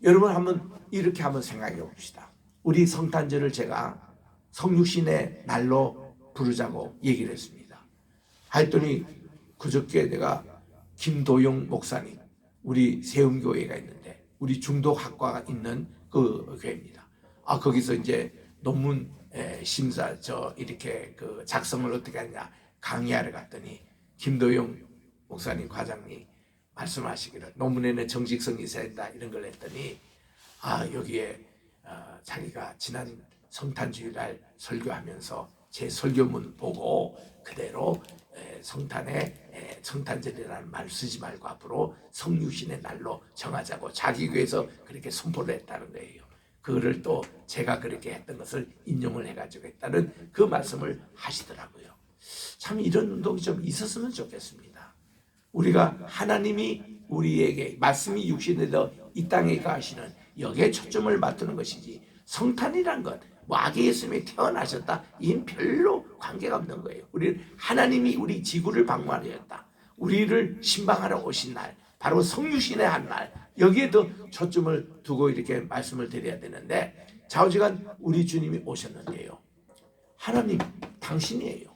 여러분 한번 이렇게 한번 생각해 봅시다. 우리 성탄절을 제가 성육신의 날로 부르자고 얘기를 했습니다. 했더니 그저께 내가 김도영 목사님 우리 세움교회가 있는데 우리 중독학과가 있는 그 교회입니다. 거기서 이제 논문 심사 이렇게 그 작성을 어떻게 하냐 강의하러 갔더니 김도영 목사님 과장님 말씀하시기를 논문에는 정직성이 있어야 된다 이런 걸 했더니 여기에 자기가 지난 성탄주일날 설교하면서 제 설교문 보고 그대로 성탄절이라는 말 쓰지 말고 앞으로 성육신의 날로 정하자고 자기 교회에서 그렇게 선포를 했다는 거예요. 그거를 또 제가 그렇게 했던 것을 인용을 해가지고 했다는 그 말씀을 하시더라고요. 참 이런 운동이 좀 있었으면 좋겠습니다. 우리가 하나님이 우리에게 말씀이 육신에 더 이 땅에 가시는 여기에 초점을 맞추는 것이지 성탄이란 것 악의 예수님이 태어나셨다 이는 별로 관계가 없는 거예요. 우리 하나님이 우리 지구를 방문하였다. 우리를 신방하러 오신 날 바로 성육신의 한 날 여기에 더 초점을 두고 이렇게 말씀을 드려야 되는데 좌우지간 우리 주님이 오셨는데요. 하나님 당신이에요.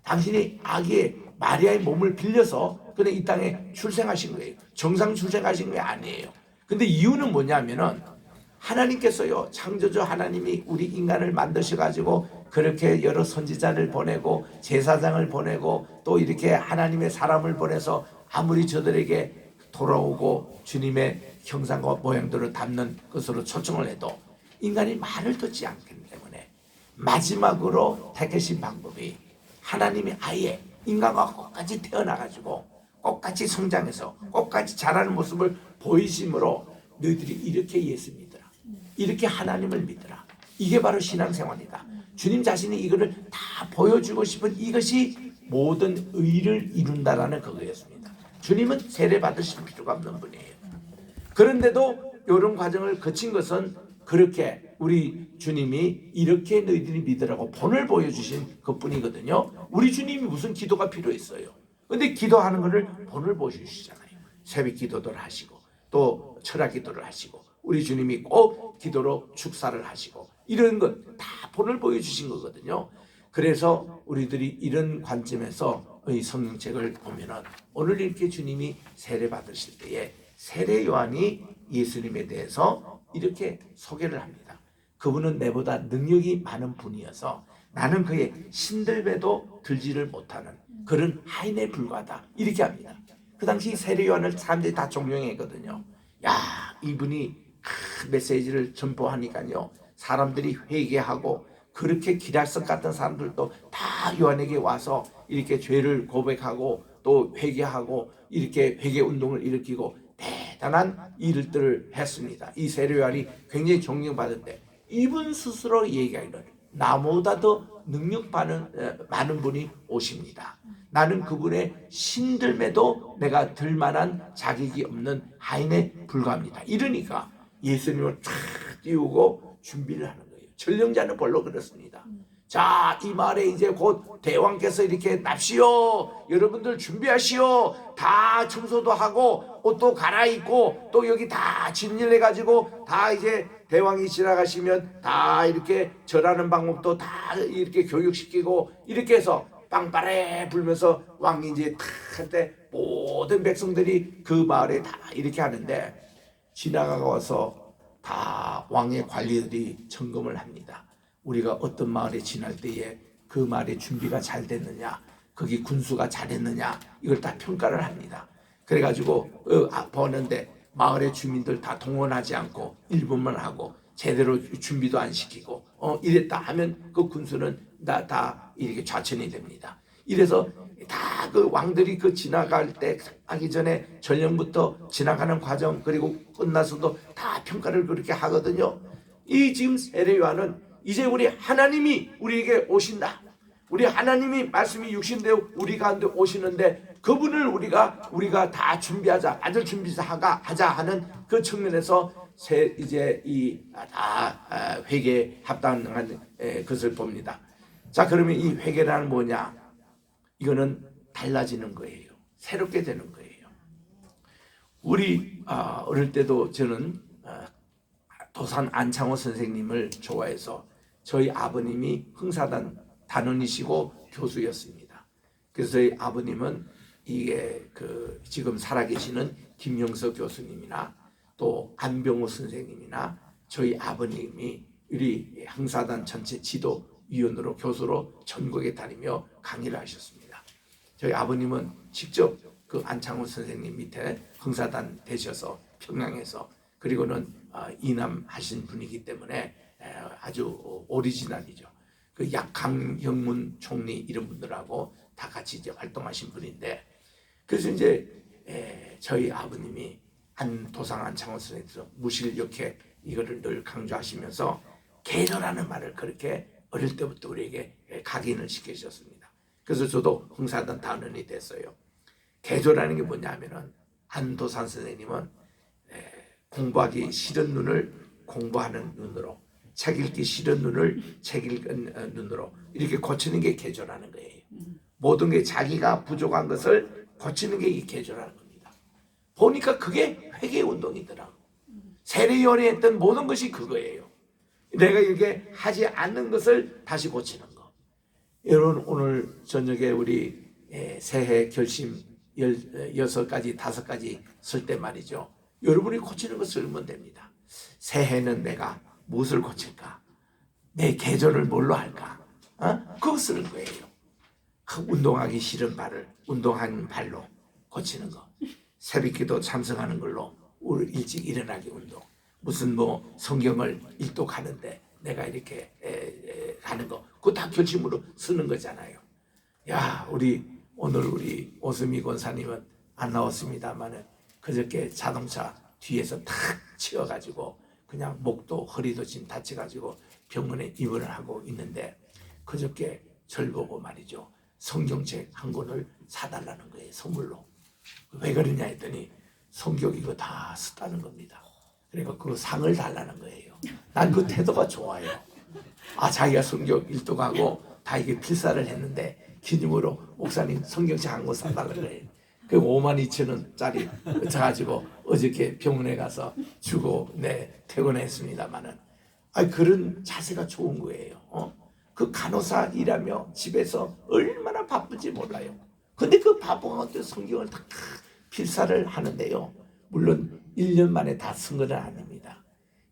당신이 아기의 마리아의 몸을 빌려서 그냥 이 땅에 출생하신 거예요. 정상 출생하신 게 아니에요. 근데 이유는 뭐냐면은 하나님께서요 창조주 하나님이 우리 인간을 만드셔가지고 그렇게 여러 선지자를 보내고 제사장을 보내고 또 이렇게 하나님의 사람을 보내서 아무리 저들에게 돌아오고 주님의 형상과 모양들을 담는 것으로 초청을 해도 인간이 말을 듣지 않기 때문에 마지막으로 택하신 방법이 하나님이 아예 인간과 똑같이 태어나가지고 똑같이 성장해서 똑같이 자라는 모습을 보이심으로 너희들이 이렇게 예수 믿으라. 이렇게 하나님을 믿으라. 이게 바로 신앙생활이다. 주님 자신이 이거를 다 보여주고 싶은 이것이 모든 의를 이룬다라는 그거였습니다. 주님은 세례 받으실 필요가 없는 분이에요. 그런데도 이런 과정을 거친 것은 그렇게 우리 주님이 이렇게 너희들이 믿으라고 본을 보여주신 것뿐이거든요. 우리 주님이 무슨 기도가 필요했어요. 근데 기도하는 것을 본을 보여주시잖아요. 새벽 기도를 하시고 또 철학 기도를 하시고 우리 주님이 꼭 기도로 축사를 하시고 이런 것 다 본을 보여주신 거거든요. 그래서 우리들이 이런 관점에서 이 성경책을 보면은 오늘 이렇게 주님이 세례 받으실 때에 세례 요한이 예수님에 대해서 이렇게 소개를 합니다. 그분은 내보다 능력이 많은 분이어서 나는 그의 신들배도 들지를 못하는 그런 하인에 불과하다 이렇게 합니다. 그 당시 세례 요한을 사람들이 다 존경했거든요. 야 이분이 메시지를 전포하니까요 사람들이 회개하고 그렇게 기랄석 같은 사람들도 다 요한에게 와서 이렇게 죄를 고백하고 또 회개하고 이렇게 회개 운동을 일으키고 대단한 일들을 했습니다. 이 세례 요한이 굉장히 존경받은데 이분 스스로 얘기하기를 나보다 더 능력 많은 분이 오십니다. 나는 그분의 신들매도 내가 들만한 자격이 없는 하인에 불과합니다. 이러니까 예수님을 탁 띄우고 준비를 하는 거예요. 전령자는 별로 그렇습니다. 자, 이 마을에 이제 곧 대왕께서 이렇게 납시오. 여러분들 준비하시오. 다 청소도 하고 옷도 갈아입고 또 여기 다 진열해 가지고 다 이제 대왕이 지나가시면 다 이렇게 절하는 방법도 다 이렇게 교육시키고 이렇게 해서 빵빠레 불면서 왕이 이제 탁 할 때 모든 백성들이 그 마을에 다 이렇게 하는데 지나가서 다 왕의 관리들이 점검을 합니다. 우리가 어떤 마을에 지날 때에 그 마을의 준비가 잘 됐느냐, 거기 군수가 잘했느냐, 이걸 다 평가를 합니다. 그래가지고 보는데 마을의 주민들 다 동원하지 않고 일분만 하고 제대로 준비도 안 시키고 이랬다 하면 그 군수는 다 이렇게 좌천이 됩니다. 이래서 다 그 왕들이 그 지나갈 때 하기 전에 전령부터 지나가는 과정 그리고 끝나서도 다 평가를 그렇게 하거든요. 이 지금 세례요한은 이제 우리 하나님이 우리에게 오신다. 우리 하나님이 말씀이 육신되어 우리 가운데 오시는데 그분을 우리가 다 준비하자, 아들 준비하자 하는 그 측면에서 이제 회개에 합당한 것을 봅니다. 자, 그러면 이 회개라는 뭐냐? 이거는 달라지는 거예요. 새롭게 되는 거예요. 우리 어릴 때도 저는 도산 안창호 선생님을 좋아해서 저희 아버님이 흥사단 단원이시고 교수였습니다. 그래서 저희 아버님은 이게 지금 살아계시는 김영석 교수님이나 또 안병호 선생님이나 저희 아버님이 우리 흥사단 전체 지도위원으로 교수로 전국에 다니며 강의를 하셨습니다. 저희 아버님은 직접 그 안창호 선생님 밑에 흥사단 되셔서 평양에서 그리고는 이남 하신 분이기 때문에 아주 오리지널이죠. 그 강형문 총리 이런 분들하고 다 같이 이제 활동하신 분인데 그래서 이제 저희 아버님이 도상 안창호 선생님께서 무실력해 이거를 늘 강조하시면서 계절하는 말을 그렇게 어릴 때부터 우리에게 각인을 시키셨습니다. 그래서 저도 흥사단 단원이 됐어요. 계절하는 게 뭐냐면은 안도산 선생님은 공부하기 싫은 눈을 공부하는 눈으로, 책 읽기 싫은 눈을 책 읽는 눈으로 이렇게 고치는 게 계절하는 거예요. 모든 게 자기가 부족한 것을 고치는 게 이 계절하는 겁니다. 보니까 그게 회개 운동이더라고. 세례요한이 했던 모든 것이 그거예요. 내가 이렇게 하지 않는 것을 다시 고치는 거. 여러분 오늘 저녁에 우리 새해 결심 6가지 5가지 쓸 때 말이죠. 여러분이 고치는 것을 쓰면 됩니다. 새해는 내가 무엇을 고칠까? 내 계절을 뭘로 할까? 그거 쓰는 거예요. 운동하기 싫은 발을 운동하는 발로 고치는 거. 새벽기도 참석하는 걸로 일찍 일어나기 운동. 무슨 성경을 일독하는데 내가 이렇게 하는 거. 그거 다 결심으로 쓰는 거잖아요. 야, 오늘 우리 오수미 권사님은 안 나왔습니다만은 그저께 자동차 뒤에서 탁 치여가지고 그냥 목도 허리도 지금 다쳐가지고 병원에 입원을 하고 있는데 그저께 절 보고 말이죠. 성경책 한 권을 사달라는 거예요. 선물로. 왜 그러냐 했더니 성경 이거 다 썼다는 겁니다. 그러니까 그 상을 달라는 거예요. 난 그 태도가 좋아요. 자기가 성경 일독하고 다 이게 필사를 했는데 기념으로 목사님 성경책 한 권 사달라는 거예요. 그 52,000원짜리 가지고 어저께 병원에 가서 주고 퇴근했습니다만은 그런 자세가 좋은 거예요. 그 간호사 일하며 집에서 얼마나 바쁜지 몰라요. 근데 그 바쁜 것도 성경을 다 필사를 하는데요. 물론 1년 만에 다 쓴 건 아닙니다.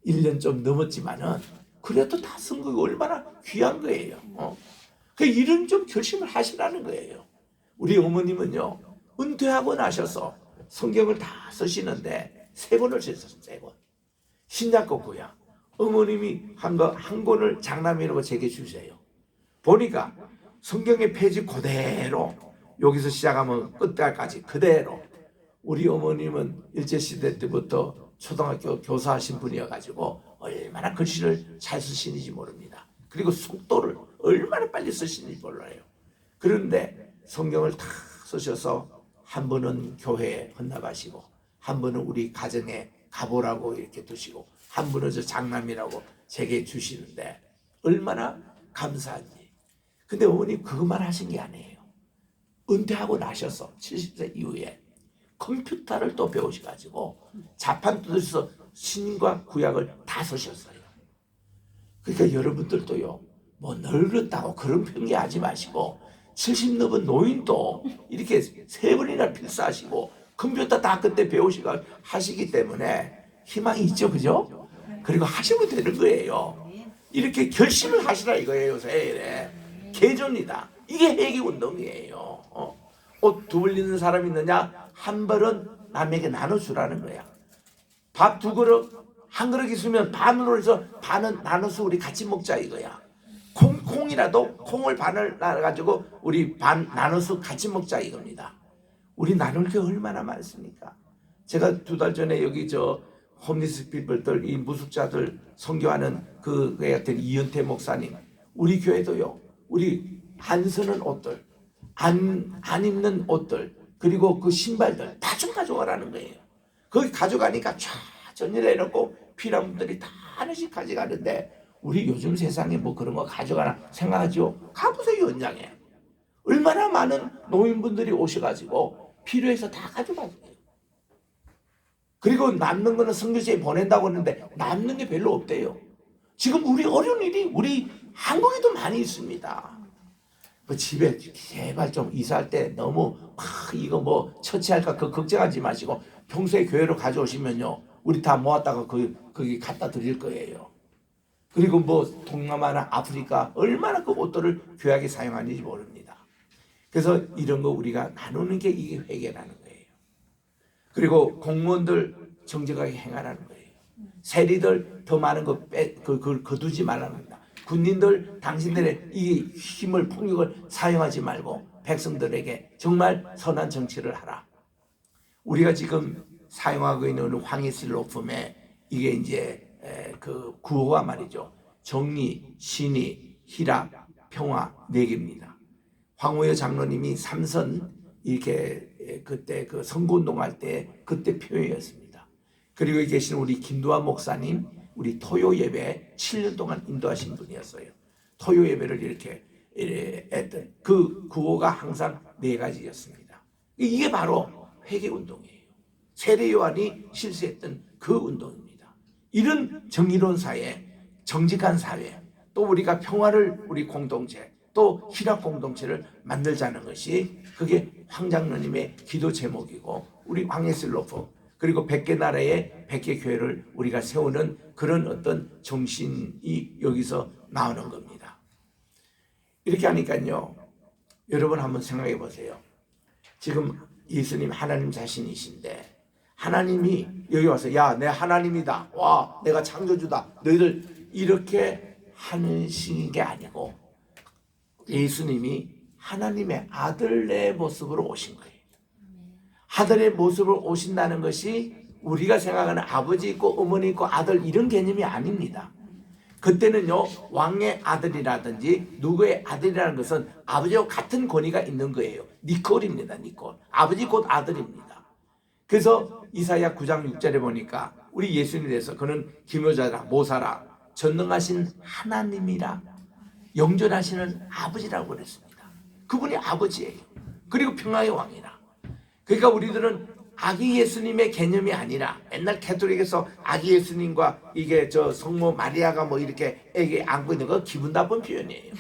1년 좀 넘었지만은 그래도 다 쓴 거 얼마나 귀한 거예요. 그 일은 좀 결심을 하시라는 거예요. 우리 어머님은요. 은퇴하고 나셔서 성경을 다 쓰시는데 3권을 쓰셨어요. 3권. 신약과 구약. 어머님이 한 권을 장남이라고 제게 주세요. 보니까 성경의 페이지 그대로 여기서 시작하면 끝까지 그대로 우리 어머님은 일제시대 때부터 초등학교 교사하신 분이어가지고 얼마나 글씨를 잘 쓰시는지 모릅니다. 그리고 속도를 얼마나 빨리 쓰시는지 몰라요. 그런데 성경을 다 쓰셔서 한 번은 교회에 헌납하시고 한 번은 우리 가정에 가보라고 이렇게 두시고 한 번은 저 장남이라고 제게 주시는데 얼마나 감사한지. 근데 어머니 그것만 하신 게 아니에요. 은퇴하고 나셔서 70세 이후에 컴퓨터를 또 배우셔가지고 자판 뜯으셔서 신과 구약을 다 쓰셨어요. 그러니까 여러분들도요, 뭐 늙었다고 그런 편견하지 마시고 70 넘은 노인도 이렇게 3번이나 필사하시고 컴퓨터 다 그때 배우시고 하시기 때문에 희망이 있죠, 그죠? 그리고 하시면 되는 거예요. 이렇게 결심을 하시라 이거예요. 요새 개조입니다. 이게 회개 운동이에요. 옷 두 벌 있는 사람 있느냐? 한 벌은 남에게 나눠주라는 거야. 밥 2그릇, 한 그릇 있으면 반으로 해서 반은 나눠서 우리 같이 먹자 이거야. 콩이라도 콩을 반을 나눠가지고 우리 반 나눠서 같이 먹자 이겁니다. 우리 나눌 게 얼마나 많습니까? 제가 2달 전에 여기 저 홈리스 피플들, 이 무숙자들 선교하는 그 같은 이은태 목사님, 우리 교회도요, 우리 안 쓰는 옷들, 안 입는 옷들, 그리고 그 신발들 다 좀 가져가라는 거예요. 거기 가져가니까 쫙 정리해놓고 필요한 분들이 다 하나씩 가져가는데, 우리 요즘 세상에 뭐 그런 거 가져가나 생각하죠? 가보세요, 현장에. 얼마나 많은 노인분들이 오셔가지고 필요해서 다 가져가세요. 그리고 남는 거는 선교지에 보낸다고 했는데 남는 게 별로 없대요. 지금 우리 어려운 일이 우리 한국에도 많이 있습니다. 그 집에 제발 좀 이사할 때 너무 이거 뭐 처치할까 그 걱정하지 마시고 평소에 교회로 가져오시면요, 우리 다 모았다가 거기 갖다 드릴 거예요. 그리고 뭐 동남아나 아프리카 얼마나 그 옷들을 귀하게 사용하는지 모릅니다. 그래서 이런 거 우리가 나누는 게 이게 회개라는 거예요. 그리고 공무원들 정직하게 행하라는 거예요. 세리들 더 많은 거 그걸 거두지 말라는 겁니다. 군인들 당신들의 이 힘을 폭력을 사용하지 말고 백성들에게 정말 선한 정치를 하라. 우리가 지금 사용하고 있는 황해슬로품에 이게 이제 그 구호가 말이죠. 정리, 신의, 희락, 평화 4개입니다. 황우여 장로님이 삼선 이렇게 그때 그 선거운동할 때 그때 표현이었습니다. 그리고 여기 계신 우리 김두하 목사님, 우리 토요 예배 7년 동안 인도하신 분이었어요. 토요 예배를 이렇게 했던 그 구호가 항상 4가지였습니다. 이게 바로 회개 운동이에요. 세례 요한이 실시했던 그 운동입니다. 이런 정의로운 사회, 정직한 사회, 또 우리가 평화를 우리 공동체, 또 희락 공동체를 만들자는 것이 그게 황 장로님의 기도 제목이고 우리 황해슬로프 그리고 100개 나라의 100개 교회를 우리가 세우는 그런 어떤 정신이 여기서 나오는 겁니다. 이렇게 하니까요, 여러분 한번 생각해 보세요. 지금 예수님 하나님 자신이신데 하나님이 여기 와서 야, 내 하나님이다. 와, 내가 창조주다. 너희들 이렇게 하시는 게 아니고 예수님이 하나님의 아들의 모습으로 오신 거예요. 아들의 모습으로 오신다는 것이 우리가 생각하는 아버지 있고 어머니 있고 아들 이런 개념이 아닙니다. 그때는요, 왕의 아들이라든지 누구의 아들이라는 것은 아버지와 같은 권위가 있는 거예요. 니콜입니다. 니콜. 아버지 곧 아들입니다. 그래서 이사야 9장 6절에 보니까 우리 예수님에 대해서 그는 기묘자라 모사라 전능하신 하나님이라 영존하시는 아버지라고 그랬습니다. 그분이 아버지예요. 그리고 평화의 왕이라. 그러니까 우리들은 아기 예수님의 개념이 아니라 옛날 캐톨릭에서 아기 예수님과 이게 저 성모 마리아가 뭐 이렇게 애기 안고 있는 거 기분 나쁜 표현이에요.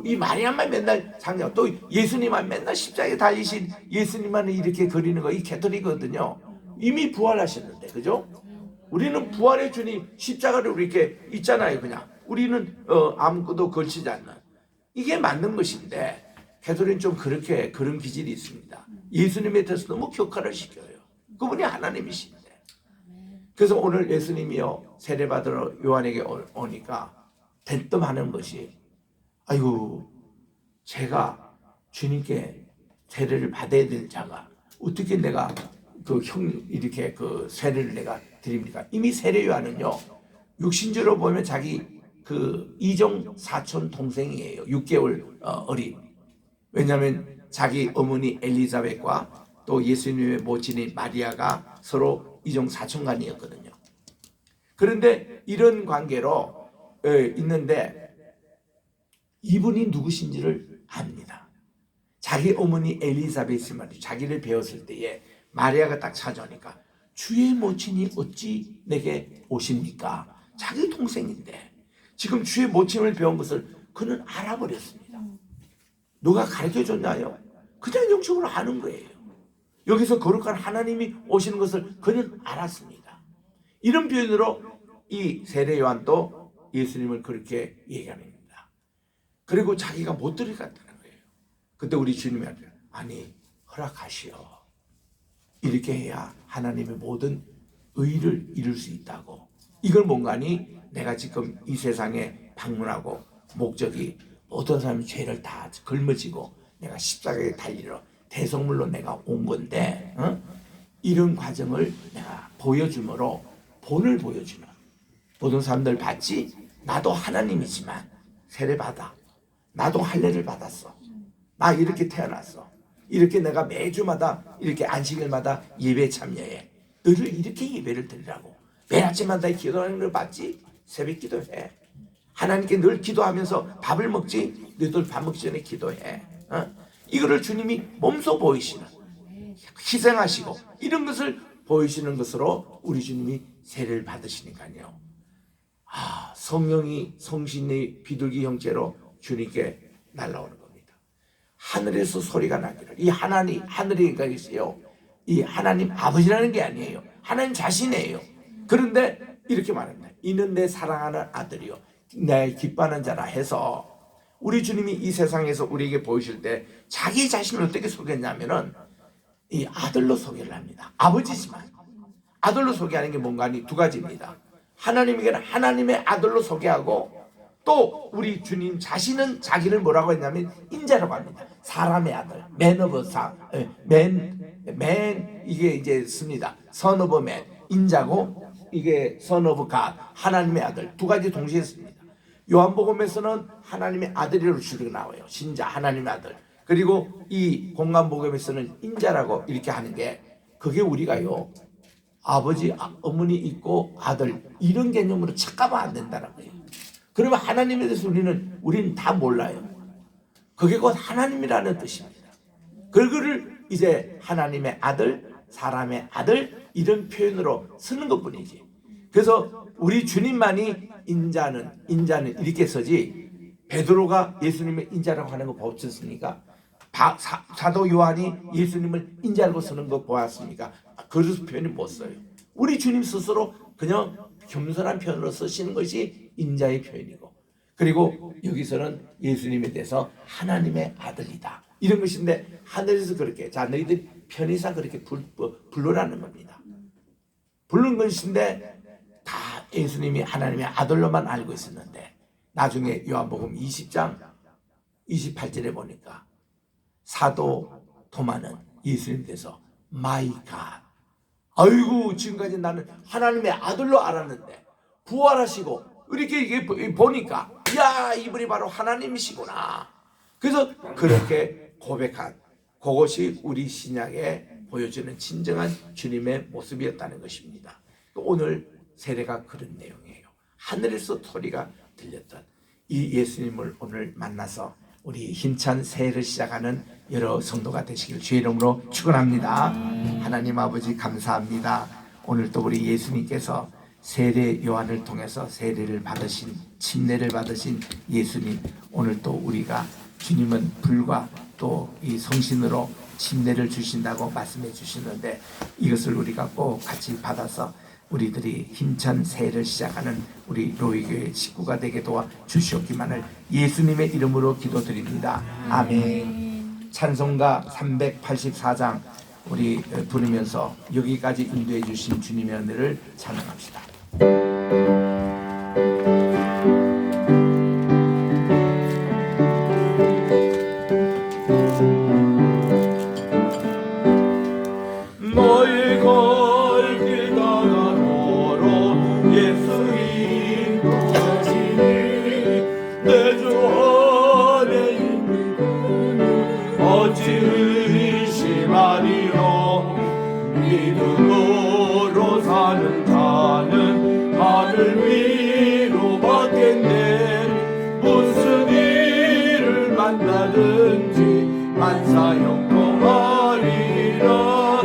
이 마리아만 맨날 상징, 또 예수님만 맨날 십자가에 달리신 예수님만 이렇게 그리는 거 이 캐톨릭이거든요. 이미 부활하셨는데, 그죠? 우리는 부활의 주님 십자가를 이렇게 있잖아요, 그냥. 우리는 아무것도 걸치지 않는. 이게 맞는 것인데 캐톨릭은 좀 그렇게 그런 기질이 있습니다. 예수님에 대해서 너무 격화를 시켜요. 그분이 하나님이신데. 그래서 오늘 예수님이요 세례받으러 요한에게 오니까 대뜸하는 것이 아이고 제가 주님께 세례를 받아야 될 자가 어떻게 내가 그 형 이렇게 그 세례를 내가 드립니까? 이미 세례 요한은요 육신적으로 보면 자기 그 이종 사촌 동생이에요. 6개월 어린. 왜냐하면 자기 어머니 엘리자벳과 또 예수님의 모친인 마리아가 서로 이종 사촌간이었거든요. 그런데 이런 관계로 있는데 이분이 누구신지를 압니다. 자기 어머니 엘리사벳이 말이죠. 자기를 배웠을 때에 마리아가 딱 찾아오니까 주의 모친이 어찌 내게 오십니까? 자기 동생인데 지금 주의 모친을 배운 것을 그는 알아버렸습니다. 누가 가르쳐줬나요? 그냥 영적으로 아는 거예요. 여기서 거룩한 하나님이 오시는 것을 그는 알았습니다. 이런 표현으로 이 세례 요한도 예수님을 그렇게 얘기합니다. 그리고 자기가 못 들어갔다는 거예요. 그때 우리 주님이 아니 허락하시오. 이렇게 해야 하나님의 모든 의를 이룰 수 있다고. 이걸 뭔가니 내가 지금 이 세상에 방문하고 목적이 어떤 사람이 죄를 다 걸머지고 내가 십자가에 달리러 대성물로 내가 온 건데 이런 과정을 내가 보여줌으로 본을 보여주는 모든 사람들 봤지? 나도 하나님이지만 세례받아. 나도 할례를 받았어. 나 이렇게 태어났어. 이렇게 내가 매주마다 이렇게 안식일마다 예배 참여해. 너를 이렇게 예배를 드리라고. 매일 아침마다 기도하는 걸 봤지? 새벽 기도해. 하나님께 늘 기도하면서 밥을 먹지? 너희들 밥 먹기 전에 기도해. 이거를 주님이 몸소 보이시는, 희생하시고 이런 것을 보이시는 것으로 우리 주님이 세례를 받으시니까요. 성령이 성신의 비둘기 형체로 주님께 날아오는 겁니다. 하늘에서 소리가 나기를. 이 하나님, 하늘이가 있어요. 이 하나님 아버지라는 게 아니에요. 하나님 자신이에요. 그런데 이렇게 말합니다. 이는 내 사랑하는 아들이요 내 기뻐하는 자라 해서 우리 주님이 이 세상에서 우리에게 보이실 때 자기 자신을 어떻게 소개했냐면은 이 아들로 소개를 합니다. 아버지지만 아들로 소개하는 게 뭔가 하니 두 가지입니다. 하나님에게는 하나님의 아들로 소개하고 또 우리 주님 자신은 자기를 뭐라고 했냐면 인자라고 합니다. 사람의 아들, man of man 이게 이제 씁니다. son of man 인자고 이게 son of God 하나님의 아들 두 가지 동시에 씁니다. 요한복음에서는 하나님의 아들이라고 주로 나와요. 신자 하나님의 아들. 그리고 이 공간복음에서는 인자라고 이렇게 하는 게 그게 우리가요 아버지 어머니 있고 아들 이런 개념으로 착각하면 안 된다는 거예요. 그러면 하나님에 대해서 우리는 다 몰라요. 그게 곧 하나님이라는 뜻입니다. 그거를 이제 하나님의 아들, 사람의 아들 이런 표현으로 쓰는 것뿐이지. 그래서 우리 주님만이 인자는 이렇게 써지 베드로가 예수님의 인자라고 하는 거 보셨습니까? 사도 요한이 예수님을 인자라고 쓰는 거 보았습니까? 그런 표현이 못 써요. 우리 주님 스스로 그냥 겸손한 표현으로 쓰시는 것이 인자의 표현이고 그리고 여기서는 예수님에 대해서 하나님의 아들이다 이런 것인데 하늘에서 그렇게 자 너희들 편의상 그렇게 불러라는 겁니다. 부른 것인데 다 예수님이 하나님의 아들로만 알고 있었는데 나중에 요한복음 20장 28절에 보니까 사도 토마는 예수님 대해서 My God 아이고 지금까지 나는 하나님의 아들로 알았는데 부활하시고 이렇게 이게 보니까 야 이분이 바로 하나님이시구나. 그래서 그렇게 고백한 그것이 우리 신약에 보여주는 진정한 주님의 모습이었다는 것입니다. 오늘 세례가 그런 내용이에요. 하늘에서 소리가 들렸던 이 예수님을 오늘 만나서 우리 힘찬 새해를 시작하는 여러 성도가 되시길 주의 이름으로 축원합니다. 하나님 아버지 감사합니다. 오늘 또 우리 예수님께서 세례 요한을 통해서 세례를 받으신 침례를 받으신 예수님 오늘 또 우리가 주님은 불과 또 이 성신으로 침례를 주신다고 말씀해 주시는데 이것을 우리가 꼭 같이 받아서 우리들이 힘찬 새해를 시작하는 우리 로이교회 식구가 되게 도와 주시옵기만을 예수님의 이름으로 기도드립니다. 아멘. 찬송가 384장 우리 부르면서 여기까지 인도해 주신 주님의 은혜를 찬양합시다. 너의 걸길 따라 걸어 예수 인도하시니 내 주 안에 있는 그는 어찌 의심하리요. 믿음으로 사는 자는 하늘 위로 받겠네. 무슨 일 만사형통하리라.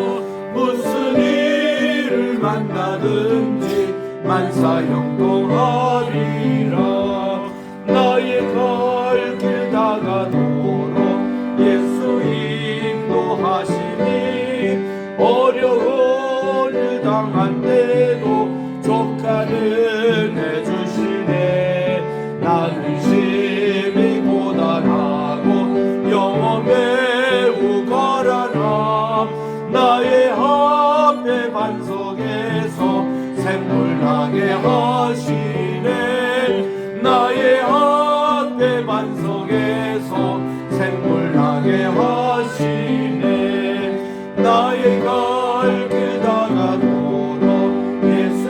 무슨 일을 만나든지 만사형통하리라. 나의 갈 길 다가도록 예수 인도하시니 어려움을 당한 때도 족하는 해주시네. 나는 심히 고단하고 영어 매우 가라나. 나의 앞에 반석에서 샘물나게 하시네. 나의 앞에 반석에서 샘물나게 하시네. 나의 갈 길 다가도록 예수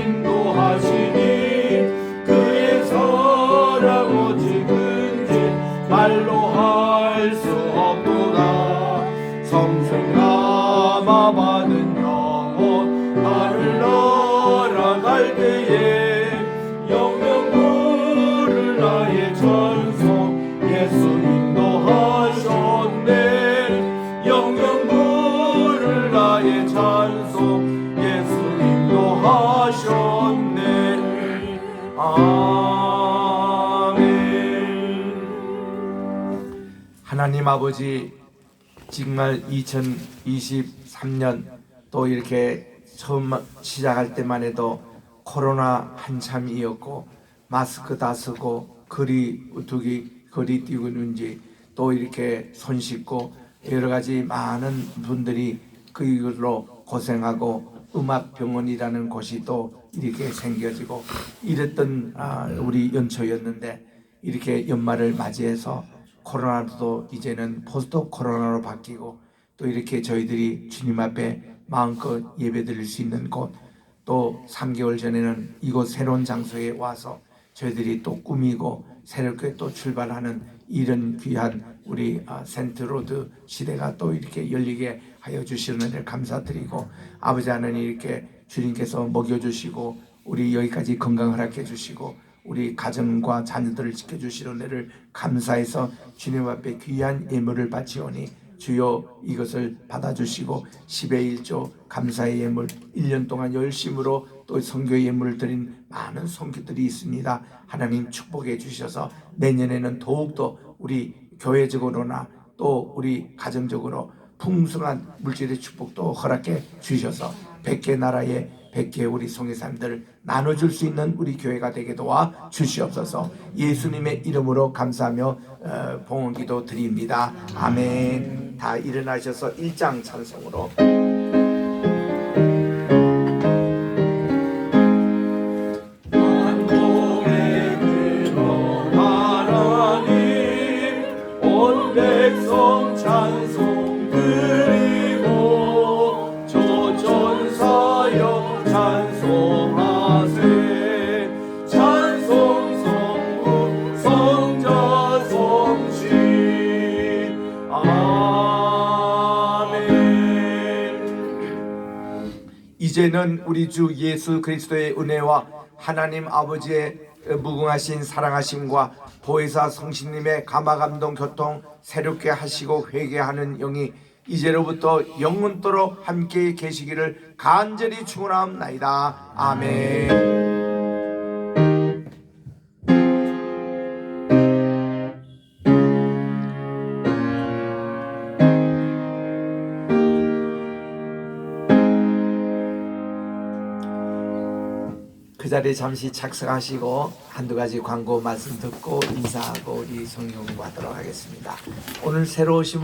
인도하시니 그의 사랑 오직은지 말로 할 수 없도다. 성생 감화 받은 영혼 나를 날아갈 때에 영영 부를 나의 찬송 예수 인도하셨네. 영영 부를 나의 찬송 예수 인도하셨네. 아멘. 하나님 아버지, 정말 2023년 또 이렇게 처음 시작할 때만 해도 코로나 한참이었고 마스크 다 쓰고 거리 띄고 있는지 또 이렇게 손 씻고 여러 가지 많은 분들이 그걸로 고생하고 음악병원이라는 곳이 또 이렇게 생겨지고 이랬던 우리 연초였는데 이렇게 연말을 맞이해서 코로나도 이제는 포스트 코로나로 바뀌고 또 이렇게 저희들이 주님 앞에 마음껏 예배드릴 수 있는 곳, 또 3개월 전에는 이곳 새로운 장소에 와서 저희들이 또 꾸미고 새롭게 또 출발하는 이런 귀한 우리 센트로드 시대가 또 이렇게 열리게 하여 주시는 은혜를 감사드리고, 아버지 하나님 이렇게 주님께서 먹여주시고 우리 여기까지 건강 허락해 주시고 우리 가정과 자녀들을 지켜주시는 은혜를 감사해서 주님 앞에 귀한 예물을 바치오니 주여 이것을 받아주시고 10의 1조 감사의 예물 1년 동안 열심으로 또 선교 예물을 드린 많은 선교들이 있습니다. 하나님 축복해 주셔서 내년에는 더욱더 우리 교회적으로나 또 우리 가정적으로 풍성한 물질의 축복도 허락해 주셔서 100개 나라에 100개 우리 성교사님들 나눠줄 수 있는 우리 교회가 되게 도와 주시옵소서. 예수님의 이름으로 감사하며 봉헌기도 드립니다. 아멘. 다 일어나셔서 1장 찬송으로 만동의 근원 하나님 온 백성 찬송 드리고 저 전사여 찬송하세. 찬송 성부 성자 성신 아멘. 이제는 우리 주 예수 그리스도의 은혜와 하나님 아버지의 무궁하신 사랑하심과 보혜사 성신님의 감화감동 교통 새롭게 하시고 회개하는 영이 이제로부터 영원토록 함께 계시기를 간절히 축원하옵나이다. 아멘. 그 자리에 잠시 착석하시고 한두 가지 광고 말씀 듣고 인사하고 우리 성경공부하도록 하겠습니다. 오늘 새로 오신